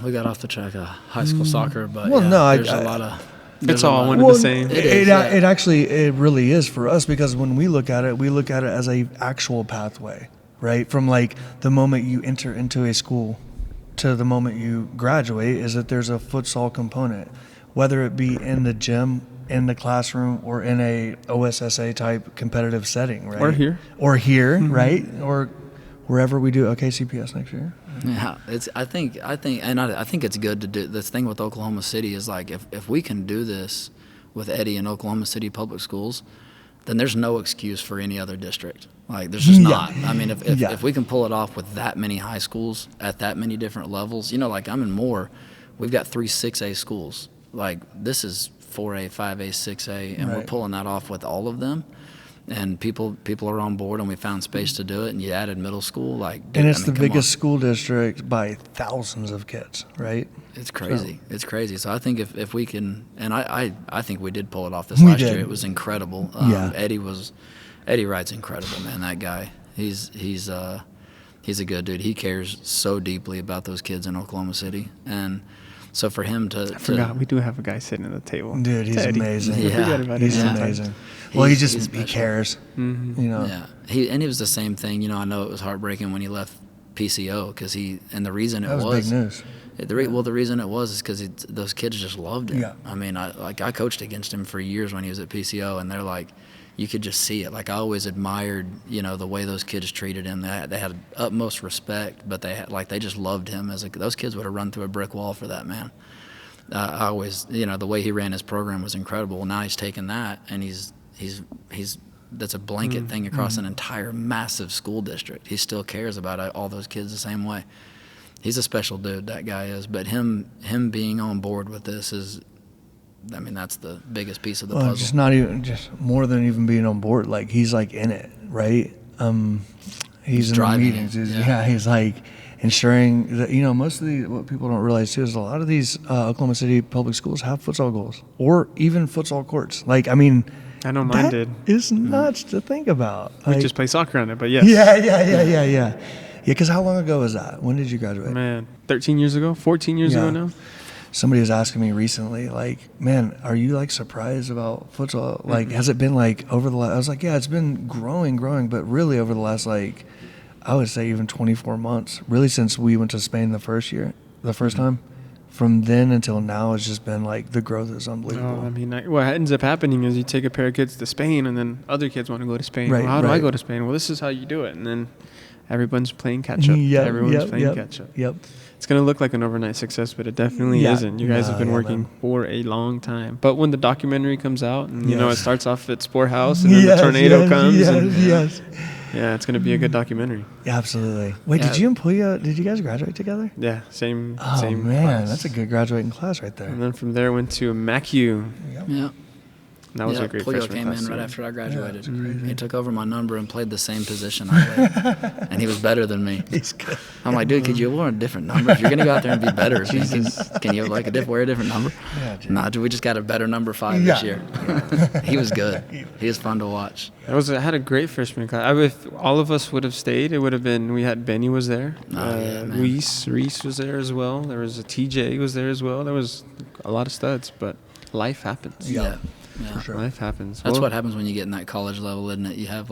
we got off the track of high school soccer, but there's a lot of. It's all one and the same. It really is for us, because when we look at it as a actual pathway, right? From like the moment you enter into a school to the moment you graduate, is that there's a futsal component, whether it be in the gym, in the classroom, or in a OSSA type competitive setting, right? Or here, right? Or wherever we do OKCPS next year. Yeah, I think it's good to do this thing with Oklahoma City. Is like if we can do this with Eddie in Oklahoma City public schools, then there's no excuse for any other district. Like there's just not. I mean, if we can pull it off with that many high schools at that many different levels, like I'm in Moore, we've got 3 6A schools. Like this is 4A, 5A, 6A, and we're pulling that off with all of them. And people are on board, and we found space to do it. And you added middle school, it's the biggest school district by thousands of kids, right? It's crazy. It's crazy. So I think if we can, and I think we did pull it off this last year. It was incredible. Eddie Wright's incredible, man. That guy, he's a good dude. He cares so deeply about those kids in Oklahoma City, and so for him I forgot we do have a guy sitting at the table. Dude, he's amazing. Yeah, he's amazing. Well, he cares. Mm-hmm. Yeah, he was the same thing. I know it was heartbreaking when he left PCO because the reason that was big news. The reason it was is because those kids just loved him. Yeah. I mean, I coached against him for years when he was at PCO, and they're like, you could just see it. Like I always admired, the way those kids treated him. They had utmost respect, but they just loved him. Those kids would have run through a brick wall for that man. I always, the way he ran his program was incredible. Well, now he's taken that and he's that's a blanket thing across an entire massive school district. He still cares about all those kids the same way. He's a special dude, that guy is. But him being on board with this is, that's the biggest piece of the puzzle. Just more than even being on board. Like he's like in it, right? He's in the meetings. He's like ensuring that most of what people don't realize too is a lot of these Oklahoma City public schools have futsal goals or even futsal courts. I know mine did. It's nuts to think about. We just play soccer on it, but yes. Yeah. Because how long ago was that? When did you graduate? Man, 13 years ago, 14 years ago now. Somebody was asking me recently, man, are you surprised about futsal? Has it been over the last? I was like, yeah, it's been growing, but really over the last I would say even 24 months. Really, since we went to Spain the first time. From then until now, it's just been the growth is unbelievable. What ends up happening is you take a pair of kids to Spain, and then other kids want to go to Spain. Right, well, how do I go to Spain? Well, this is how you do it, and then everyone's playing catch up. Catch up. Yep. It's going to look like an overnight success, but it definitely isn't. You guys have been working for a long time. But when the documentary comes out, and it starts off at Sport House, and then the tornado comes. Yeah, it's going to be a good documentary. Yeah, absolutely. Wait, did you and Puya, did you guys graduate together? Yeah, same man, class. That's a good graduating class right there. And then from there went to MacU. Yep. That was a great Puyo freshman came class. in right after I graduated. He took over my number and played the same position I played. And he was better than me. He's good. I'm like, dude, could you wear a different number? If you're going to go out there and be better, can you wear a different number? Yeah, nah, we just got a better number 5 this year. He was good. He was fun to watch. I had a great freshman class. If all of us would have stayed, it would have been, we had Benny was there. Reese was there as well. There was a TJ was there as well. There was a lot of studs, but life happens. Yeah. Yeah. For sure. Life happens. That's what happens when you get in that college level, isn't it? You have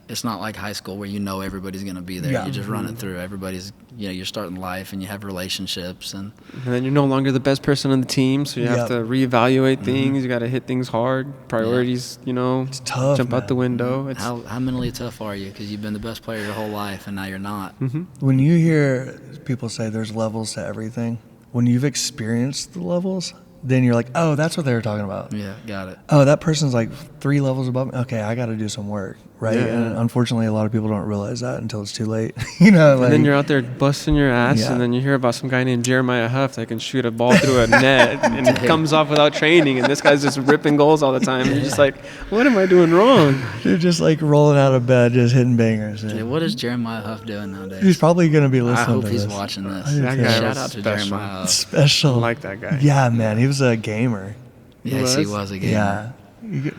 it's not like high school where everybody's going to be there. You just run it through. Everybody's, you're starting life and you have relationships. And then you're no longer the best person on the team, so you have to reevaluate things. You got to hit things hard. Priorities, it's tough, jump out the window. It's how mentally tough are you? Because you've been the best player your whole life and now you're not. When you hear people say there's levels to everything, when you've experienced the levels, then you're like, oh, that's what they were talking about. Yeah, got it. Oh, that person's 3 levels above me. Okay, I got to do some work, right? Yeah. And unfortunately, a lot of people don't realize that until it's too late. And then you're out there busting your ass, and then you hear about some guy named Jeremiah Huff that can shoot a ball through a net, and it comes off without training, and this guy's just ripping goals all the time. And you're just like, what am I doing wrong? You're just rolling out of bed, just hitting bangers. Dude, what is Jeremiah Huff doing nowadays? He's probably going to be listening I hope to he's this. watching this. Shout out to Jeremiah Huff. Special. I like that guy. Yeah, man, he was a gamer. Yes, he was a gamer. Yeah.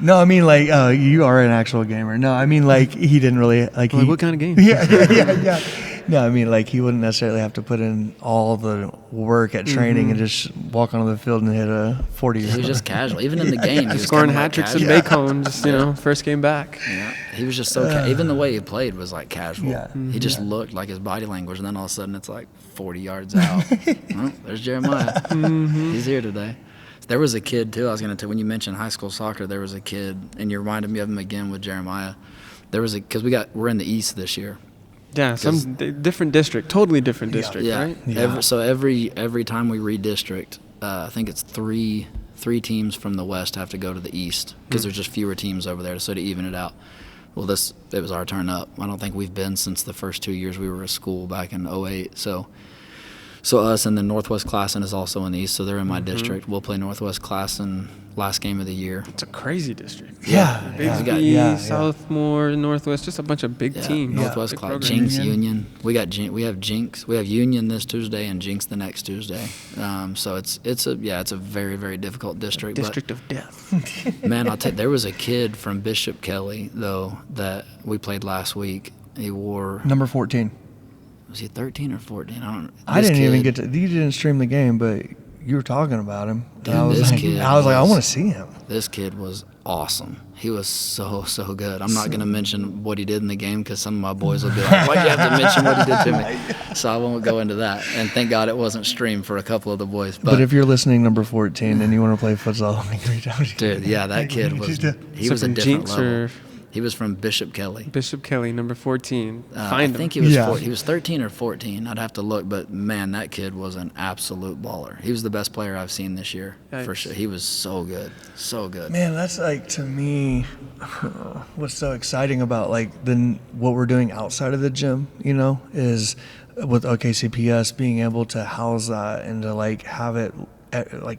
No, I mean, you are an actual gamer. No, I mean, he didn't really, what kind of game? Yeah. No, I mean, he wouldn't necessarily have to put in all the work at training and just walk onto the field and hit a 40. He was just casual. Even in the game, he was scoring hat tricks in Bacon, just, first game back. Yeah. He was just so even the way he played was casual. Yeah. He just looked like his body language, and then all of a sudden it's 40 yards out. Well, there's Jeremiah. He's here today. There was a kid, too, I was going to tell you, when you mentioned high school soccer, there was a kid, and you reminded me of him again with Jeremiah. There was because we're in the East this year. Yeah, some different district, totally different district, right? Yeah. Every time we redistrict, I think it's three teams from the West have to go to the East because there's just fewer teams over there, so to even it out. Well, it was our turn up. I don't think we've been since the first 2 years we were a school back in 2008, So us and the Northwest Classen is also in the East, so they're in my district. We'll play Northwest Classen last game of the year. It's a crazy district. Yeah. Bixby, Southmoore, Northwest, just a bunch of big teams. Northwest Classen, Jinx, Union. We have Jinx. We have Union this Tuesday and Jinx the next Tuesday. So it's a very, very difficult district. District of death. Man, I'll tell you, there was a kid from Bishop Kelly though that we played last week. He wore number 14. Was he 13 or 14? I didn't even get to. You didn't stream the game, but you were talking about him. Dude, I was I want to see him. This kid was awesome. He was so good. I'm not going to mention what he did in the game because some of my boys will be like, why'd you have to mention what he did to me? So I won't go into that. And thank God it wasn't streamed for a couple of the boys. But if you're listening, number 14, and you want to play futsal, dude, yeah, that kid was a different level. He was from Bishop Kelly. Bishop Kelly, number 14. I think he was he was 13 or 14. I'd have to look, but man, that kid was an absolute baller. He was the best player I've seen this year, for sure. He was so good, so good. Man, that's to me, what's so exciting about what we're doing outside of the gym, is with OKCPS being able to house that and to have it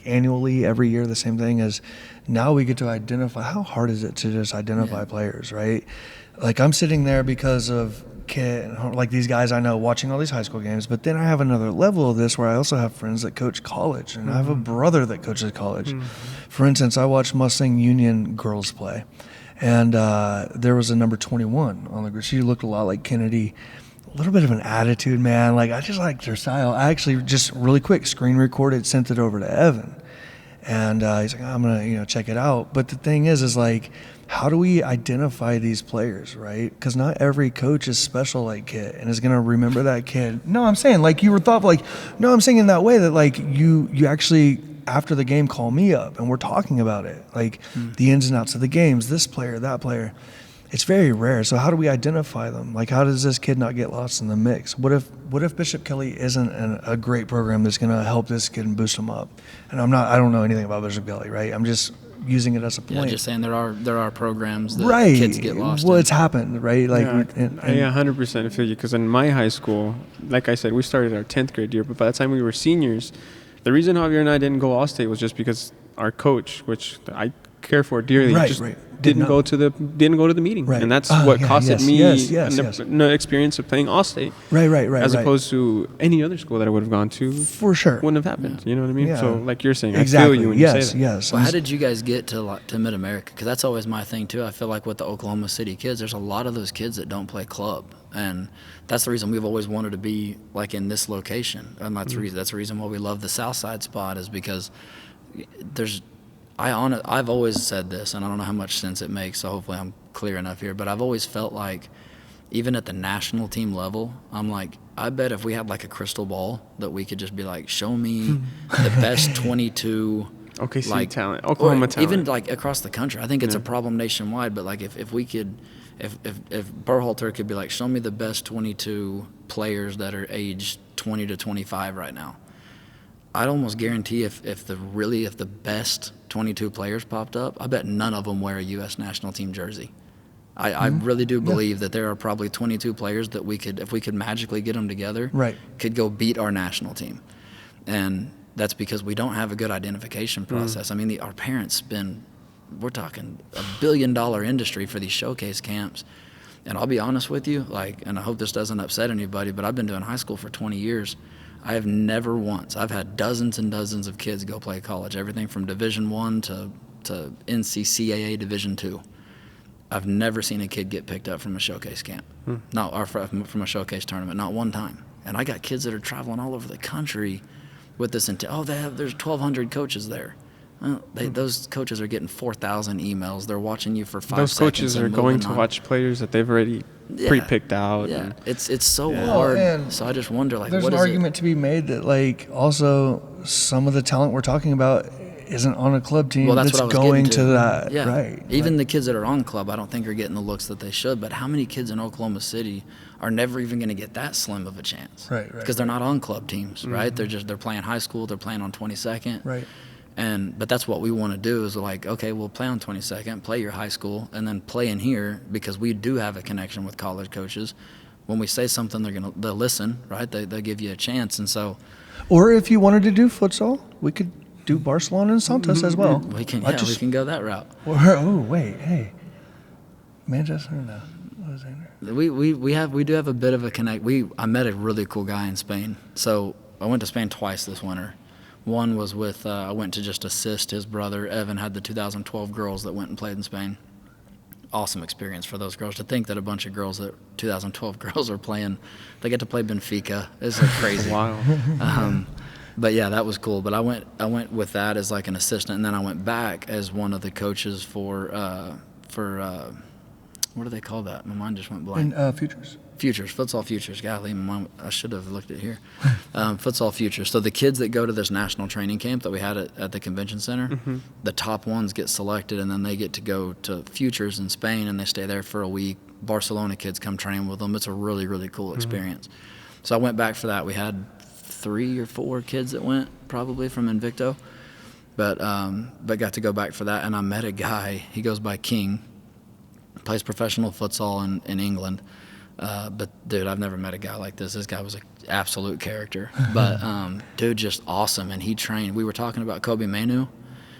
annually every year. The same thing is now we get to identify. How hard is it to just identify players, right? I'm sitting there because of Kit and these guys I know watching all these high school games, but then I have another level of this where I also have friends that coach college, and I have a brother that coaches college. For instance, I watched Mustang Union girls play, and there was a number 21 on the group. She looked a lot like Kennedy. A little bit of an attitude, man. I just liked her style. I actually just really quick screen recorded, sent it over to Evan. And he's like, I'm going to, check it out. But the thing is how do we identify these players, right? Because not every coach is special like Kit and is going to remember that kid. No, I'm saying you were thoughtful. No, I'm saying in that way that you actually, after the game, call me up and we're talking about it. The ins and outs of the games, this player, that player. It's very rare. So how do we identify them? How does this kid not get lost in the mix? What if Bishop Kelly isn't a great program that's going to help this kid and boost him up? And I don't know anything about Bishop Kelly, right? I'm just using it as a point. Yeah, just saying there are programs that kids get lost in. Well, it's happened, right? I 100% feel you, because in my high school, like I said, we started our 10th grade year, but by the time we were seniors, the reason Javier and I didn't go All-State was just because our coach, which I care for dearly, didn't go to the meeting, and that's what costed me an experience of playing All-State, right, as opposed to any other school that I would have gone to. For sure, wouldn't have happened. You know what I mean? Yeah. So, like you're saying, exactly. I feel you when you say that. Yes. Well, how did you guys get to Mid-America? Because that's always my thing too. I feel like with the Oklahoma City kids, there's a lot of those kids that don't play club, and that's the reason we've always wanted to be in this location, and that's the reason why we love the South Side spot is because there's I've always said this, and I don't know how much sense it makes, so hopefully I'm clear enough here, but I've always felt like even at the national team level, I'm like, I bet if we had like a crystal ball that we could just be like, show me the best 22 OKC like, talent, Oklahoma talent. Even like across the country. I think it's a problem nationwide, but like if we could, if Berhalter could be like, show me the best 22 players that are aged 20 to 25 right now, I'd almost guarantee if the best 22 players popped up, I bet none of them wear a U.S. national team jersey. I really do believe that there are probably 22 players that we could, if we could magically get them together, could go beat our national team. And that's because we don't have a good identification process. I mean, our parents spend, we're talking $1 billion industry for these showcase camps. And I'll be honest with you, like, and I hope this doesn't upset anybody, but I've been doing high school for 20 years. I have never once, I've had dozens and dozens of kids go play college, everything from Division I to NCCAA Division II. I've never seen a kid get picked up from a showcase camp, from a showcase tournament, not one time. And I got kids that are traveling all over the country with this. There's 1,200 coaches there. Well, those coaches are getting 4,000 emails. They're watching you for 5 seconds. Those coaches are going to watch players that they've already pre-picked out. Yeah, it's so hard. So I just wonder, like, there's what an is argument to be made that, like, also some of the talent we're talking about isn't on a club team that's going to that. Yeah. Right. Even the kids that are on club, I don't think are getting the looks that they should. But how many kids in Oklahoma City are never even going to get that slim of a chance? Right. Because they're not on club teams, right? They're playing high school. They're playing on 22nd. Right. But that's what we want to do is like, okay, we'll play on 22nd, play your high school, and then play in here because we do have a connection with college coaches. When we say something, they'll listen, right? They'll give you a chance, and so. Or if you wanted to do futsal, we could do Barcelona and Santos as well. We can go that route. Manchester? No. What was that? We do have a bit of a connect. I met a really cool guy in Spain. So I went to Spain twice this winter. One was with I went to just assist his brother. Evan had the 2012 girls that went and played in Spain. Awesome experience for those girls. To think that a bunch of girls, that 2012 girls are playing, they get to play Benfica. It's like crazy. Wow. But yeah, that was cool. But I went with that as like an assistant, and then I went back as one of the coaches for what do they call that? My mind just went blank. Futures. Futsal Futures. Golly, I should have looked at here. Futsal Futures. So the kids that go to this national training camp that we had at the convention center, the top ones get selected, and then they get to go to Futures in Spain, and they stay there for a week. Barcelona kids come train with them. It's a really, really cool experience. So I went back for that. We had 3 or 4 kids that went probably from Invicto, but got to go back for that. And I met a guy. He goes by King, plays professional futsal in England. But dude, I've never met a guy like this. This guy was an absolute character. But dude, just awesome. And he trained. We were talking about Kobe Mainu.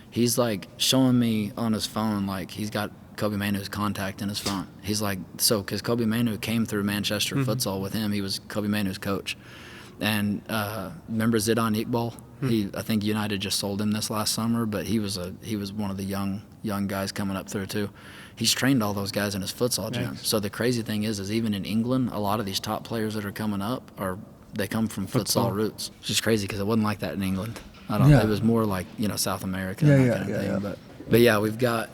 He's like showing me on his phone, like he's got Kobe Mainu's contact in his phone. He's like, so because Kobe Mainu came through Manchester futsal with him. He was Kobe Mainu's coach. And remember Zidane Iqbal? I think United just sold him this last summer, but he was one of the young guys coming up through too. He's trained all those guys in his futsal gym. Nice. So the crazy thing is even in England, a lot of these top players that are coming up they come from futsal roots. It's just crazy because it wasn't like that in England. It was more like South America and that kind of thing. But yeah, we've got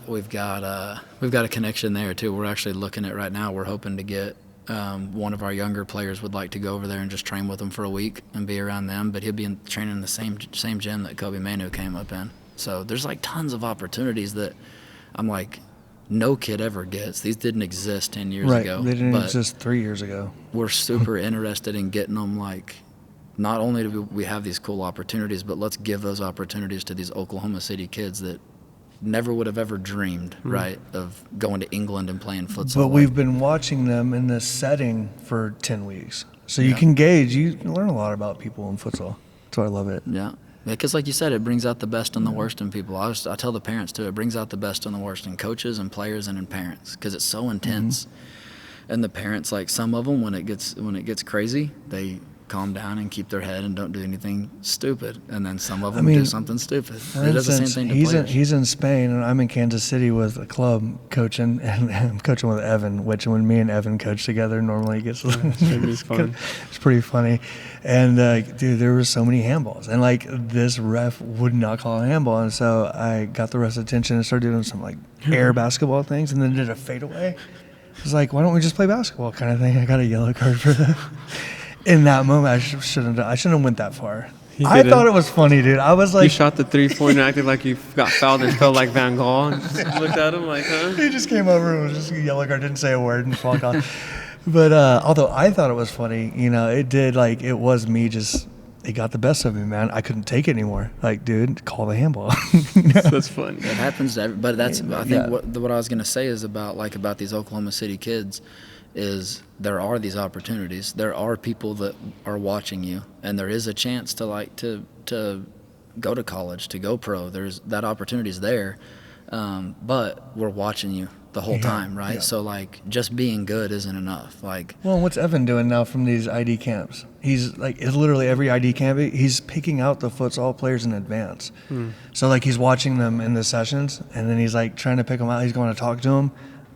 a connection there too. We're actually looking at right now. We're hoping to get. One of our younger players would like to go over there and just train with them for a week and be around them, but he'll be training in the same gym that Kobe Mainu came up in. So there's like tons of opportunities that I'm like, no kid ever gets. These didn't exist 10 years ago. They didn't exist 3 years ago. We're super interested in getting them, like, not only do we have these cool opportunities, but let's give those opportunities to these Oklahoma City kids that never would have ever dreamed, right, of going to England and playing futsal. But we've been watching them in this setting for 10 weeks. So you can gauge, you learn a lot about people in futsal. That's why I love it. Yeah. Because like you said, it brings out the best and the worst in people. I tell the parents too, it brings out the best and the worst in coaches and players and in parents because it's so intense. And the parents, like some of them, when it gets crazy, they calm down and keep their head and don't do anything stupid. And then some of them do something stupid. It does the same thing to players. He's in Spain, and I'm in Kansas City with a club coaching, and I'm coaching with Evan, which when me and Evan coach together, normally it gets fun. It's pretty funny. And, dude, there were so many handballs. And, like, this ref would not call a handball. And so I got the ref's attention and started doing some, like, air basketball things, and then did a fadeaway. I was like, why don't we just play basketball kind of thing? I got a yellow card for that. In that moment, I shouldn't have went that far. I thought it was funny, dude. I was like... You shot the 3-pointer and acted like you got fouled and felt like Van Gaal and just looked at him like, huh? He just came over and was just a yellow card, didn't say a word and walked off. But although I thought it was funny, you know, it was me just... It got the best of me, man. I couldn't take it anymore. Like, dude, call the handball. That's funny. It happens to everybody. But I think what I was going to say is about these Oklahoma City kids is there are these opportunities. There are people that are watching you, and there is a chance to go to college, to go pro. There's that opportunity's there, but we're watching you the whole time, right? Yeah. So like just being good isn't enough. Like, well, what's Evan doing now from these ID camps? He's like, it's literally every ID camp, he's picking out the futsal players in advance. So like he's watching them in the sessions, and then he's like trying to pick them out. He's going to talk to them.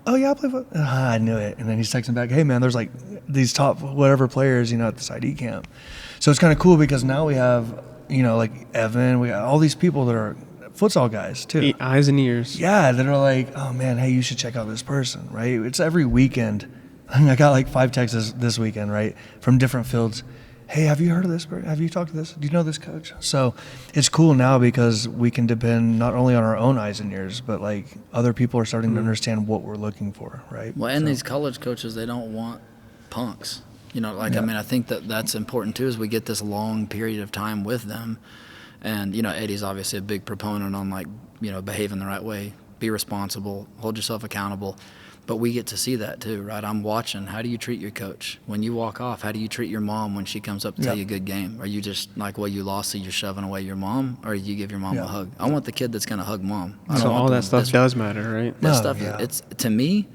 Oh yeah, I play football. I knew it. And then he's texting back, hey man, there's like these top whatever players, you know, at this ID camp. So it's kind of cool because now we have, you know, like Evan, we got all these people that are futsal guys too. Eyes and ears. Yeah, that are like, oh man, hey, you should check out this person, right? It's every weekend. I got like 5 texts this weekend, right, from different fields. Hey, have you heard of this? Have you talked to this? Do you know this coach? So it's cool now because we can depend not only on our own eyes and ears, but like other people are starting to understand what we're looking for, right? Well, and these college coaches, they don't want punks. You know, like, I mean, I think that's important too, is we get this long period of time with them. And, you know, Eddie's obviously a big proponent on, like, you know, behaving the right way, be responsible, hold yourself accountable. But we get to see that too, right? I'm watching. How do you treat your coach? When you walk off, how do you treat your mom when she comes up to tell you a good game? Are you just like, well, you lost, so you're shoving away your mom? Or you give your mom a hug? I want the kid that's going to hug mom. So all that stuff does matter, right? That stuff, it's to me,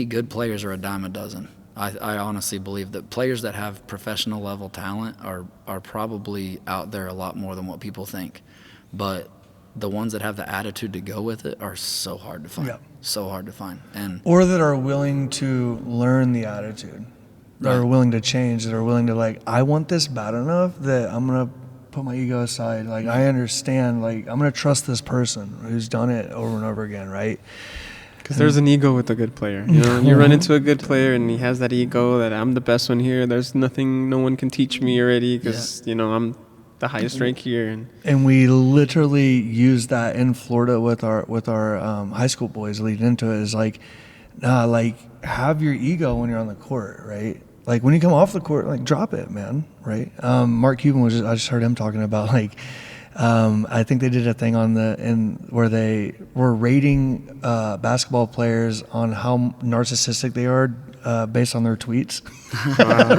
good players are a dime a dozen. I honestly believe that players that have professional level talent are probably out there a lot more than what people think. But the ones that have the attitude to go with it are so hard to find. Yeah. So hard to find. Or that are willing to learn the attitude. That are willing to change, that are willing to, like, I want this bad enough that I'm going to put my ego aside. Like, I understand, like, I'm going to trust this person who's done it over and over again, right? Because there's an ego with a good player. You know, you run into a good player and he has that ego that I'm the best one here. There's nothing, no one can teach me already because, you know, I'm the highest rank here. And we literally use that in Florida with our high school boys leading into it is like, have your ego when you're on the court, right? Like when you come off the court, like drop it, man, right? Mark Cuban I just heard him talking about like, I think they did a thing where they were rating basketball players on how narcissistic they are based on their tweets,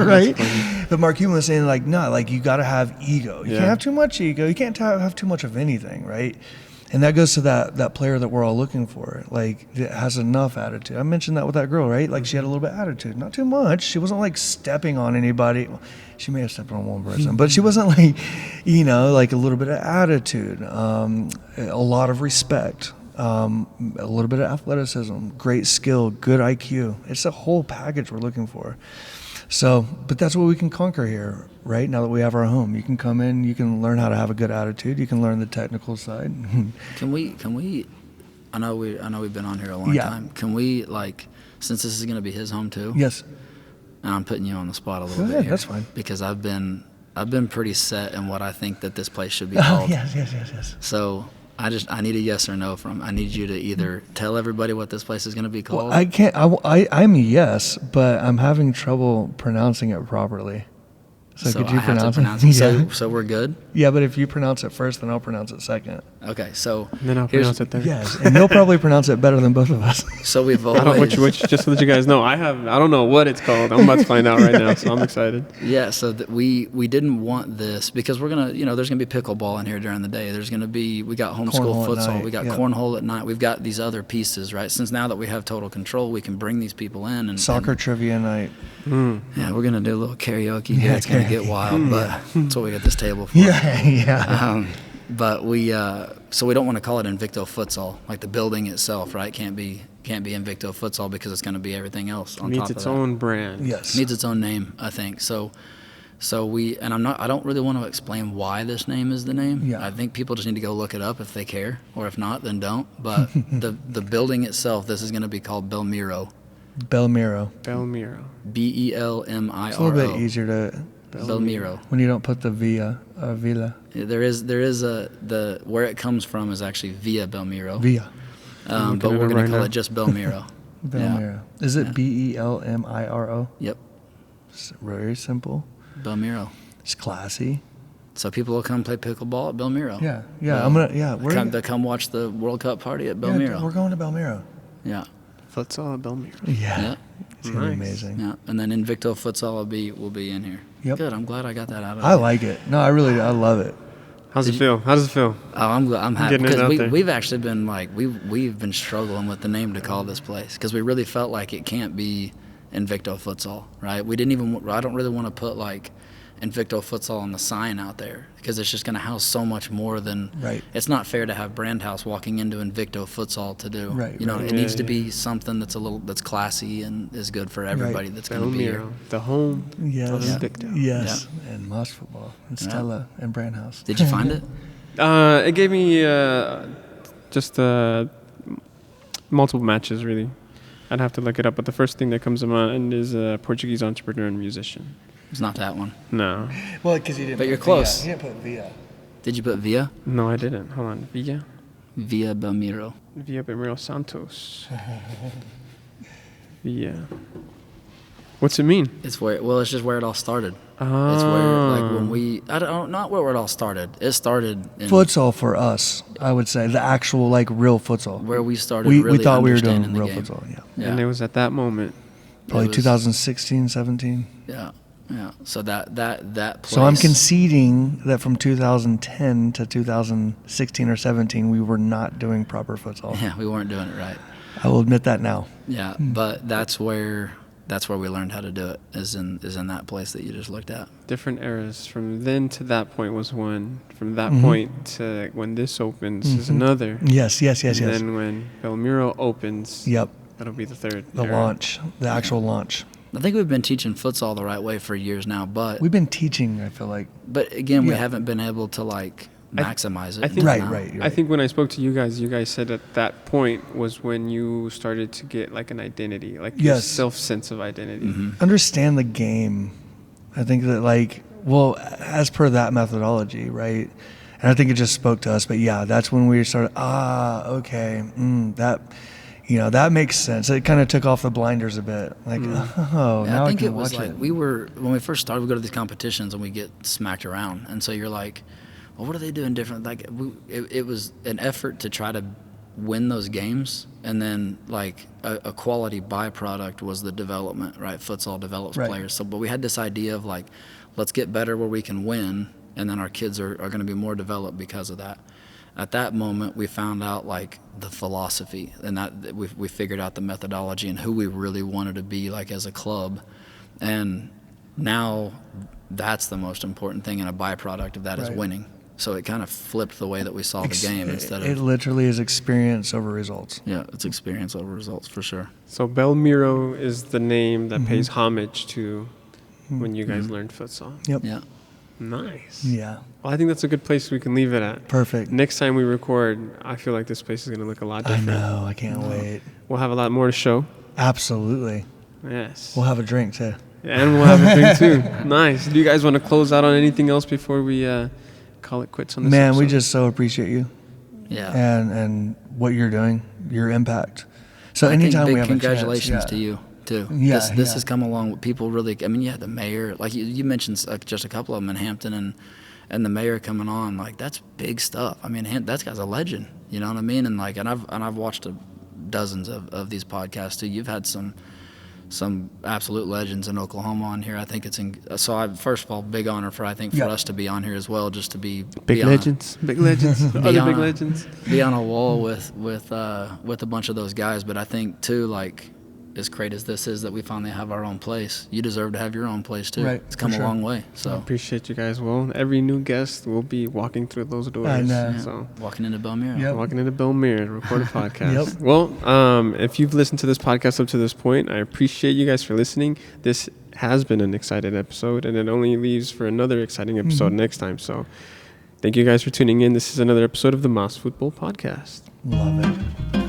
right? But Mark Cuban was saying like, no, like you got to have ego. You can't have too much ego. You can't have too much of anything, right? And that goes to that player that we're all looking for, like that has enough attitude. I mentioned that with that girl, right? Like she had a little bit of attitude, not too much. She wasn't like stepping on anybody. Well, she may have stepped on one person, but she wasn't like, you know, like a little bit of attitude, a lot of respect, a little bit of athleticism, great skill, good IQ. It's a whole package we're looking for. So, but that's what we can conquer here, right? Now that we have our home, you can come in, you can learn how to have a good attitude, you can learn the technical side. Can we? I know we've been on here a long time. Can we, like, since this is going to be his home too? Yes. And I'm putting you on the spot a little bit here. That's fine. Because I've been pretty set in what I think that this place should be called. Yes. So I need a yes or no I need you to either tell everybody what this place is going to be called. Well, I can't. I'm a yes, but I'm having trouble pronouncing it properly. So could you pronounce it? So we're good? Yeah, but if you pronounce it first, then I'll pronounce it second. Okay, so And then I'll pronounce it there. Yes, and you'll probably pronounce it better than both of us. So we've always... I don't which just to let you guys know, I don't know what it's called. I'm about to find out right now, so I'm excited. Yeah, so we didn't want this because we're gonna, there's gonna be pickleball in here during the day. There's gonna be, we got homeschool futsal, we got cornhole at night. We've got these other pieces, right? Since now that we have total control, we can bring these people in and soccer trivia night. Yeah, we're gonna do a little karaoke here. It's gonna get wild, but that's what we got this table for. Yeah. But we so we don't want to call it Invicto Futsal. Like the building itself, right? Can't be Invicto Futsal because it's going to be everything else on top of that. Needs its own brand. Yes. Needs its own name, I think. So we, and I don't really want to explain why this name is the name. Yeah. I think people just need to go look it up if they care, or if not, then don't. But the building itself, this is going to be called Belmiro. Belmiro. Belmiro. Belmiro. It's a little bit easier to... Belmiro. When you don't put the villa. There is the where it comes from is actually via Belmiro. Villa. But we're going to call it just Belmiro. Belmiro. Yeah. Is it Belmiro? Yep. It's very simple. Belmiro. It's classy. So people will come play pickleball at Belmiro. Yeah. We're come watch the World Cup party at Belmiro. Yeah, we're going to Belmiro. Yeah. Futsal at Belmiro. Yeah. It's gonna be amazing. Yeah. And then Invicto Futsal will be in here. Yep. Good. I'm glad I got that out of I like it. No, I love it. How does it feel? Oh, I'm happy because we've actually been we've been struggling with the name to call this place because we really felt like it can't be Invicto Futsal, right? I don't really want to put like Invicto Futsal on the sign out there because it's just going to house so much more than. Right. It's not fair to have Brand House walking into Invicto Futsal to do. Right. It needs to be something that's classy and is good for everybody that's going to be here. The home of Invicto. Yes. And Mas Futbol and Stella and Brand House. Did you find it? It gave me just multiple matches, really. I'd have to look it up, but the first thing that comes to mind is a Portuguese entrepreneur and musician. It's not that one. No. Well, because you didn't. But you're close. You didn't put Villa. Did you put Via? No, I didn't. Hold on. Villa Belmiro. Villa Belmiro Santos. Villa. What's it mean? It's just where it all started. Oh. It's where not where it all started. It started in Futsal for us, I would say, the actual real futsal. Where we started. We thought we were doing the real game. futsal. Yeah. And it was at that moment. Probably 2016, 17. Yeah. Yeah. So that place. So I'm conceding that from 2010 to 2016 or 17, we were not doing proper futsal. Yeah, we weren't doing it right. I will admit that now. Yeah, but that's where we learned how to do it. Is in that place that you just looked at. Different eras. From then to that point was one. From that point to when this opens is another. Yes. And then when Belmiro opens, that'll be the third. The launch, the actual launch. I think we've been teaching futsal the right way for years now, but we've been teaching, I feel like. But again, we haven't been able to maximize it. I think, right. I think when I spoke to you guys said at that point was when you started to get like an identity, like your self-sense of identity. Mm-hmm. Understand the game. I think that as per that methodology, right? And I think it just spoke to us, but that's when we started, okay, that makes sense. It kind of took off the blinders a bit. Now I think I can it was watch it. When we first started, we go to these competitions and we get smacked around. And so you're like, well, what are they doing different? It was an effort to try to win those games. And then a quality byproduct was the development, right? Futsal develops players. So, but we had this idea of let's get better where we can win. And then our kids are going to be more developed because of that. At that moment, we found out the philosophy, and that we figured out the methodology and who we really wanted to be as a club. And now that's the most important thing, and a byproduct of that is winning. So it kind of flipped the way that we saw the game instead of... It literally is experience over results. Yeah, it's experience over results for sure. So Belmiro is the name that pays homage to when you guys learned futsal. Yep. Yeah. Nice. Yeah. Well, I think that's a good place we can leave it at. Perfect. Next time we record, I feel like this place is going to look a lot different. I know. I can't wait. We'll have a lot more to show. Absolutely. Yes. We'll have a drink, too. And we'll have a drink, too. Nice. Do you guys want to close out on anything else before we call it quits on this episode? We just so appreciate you. Yeah. And what you're doing, your impact. So anytime we have a chance. Congratulations to you, too. Yeah, this has come along with people really, the mayor, you mentioned just a couple of them in Hampton and the mayor coming on, like, that's big stuff. I mean, that guy's a legend, you know what I mean? And like, and I've watched dozens of these podcasts too. You've had some absolute legends in Oklahoma on here. I think first of all, big honor for us to be on here as well, just to be big legends, big legends, big legends. Be on a wall with a bunch of those guys. But I think too, like, as great as this is that we finally have our own place, you deserve to have your own place too. Right, it's come a long way. So I appreciate you guys. Well, every new guest will be walking through those doors. I know. Yeah. So walking into Belmira. Yep. Walking into Belmira to record a podcast. Yep. Well, if you've listened to this podcast up to this point, I appreciate you guys for listening. This has been an exciting episode, and it only leaves for another exciting episode next time. So thank you guys for tuning in. This is another episode of the Mas Futbol Podcast. Love it.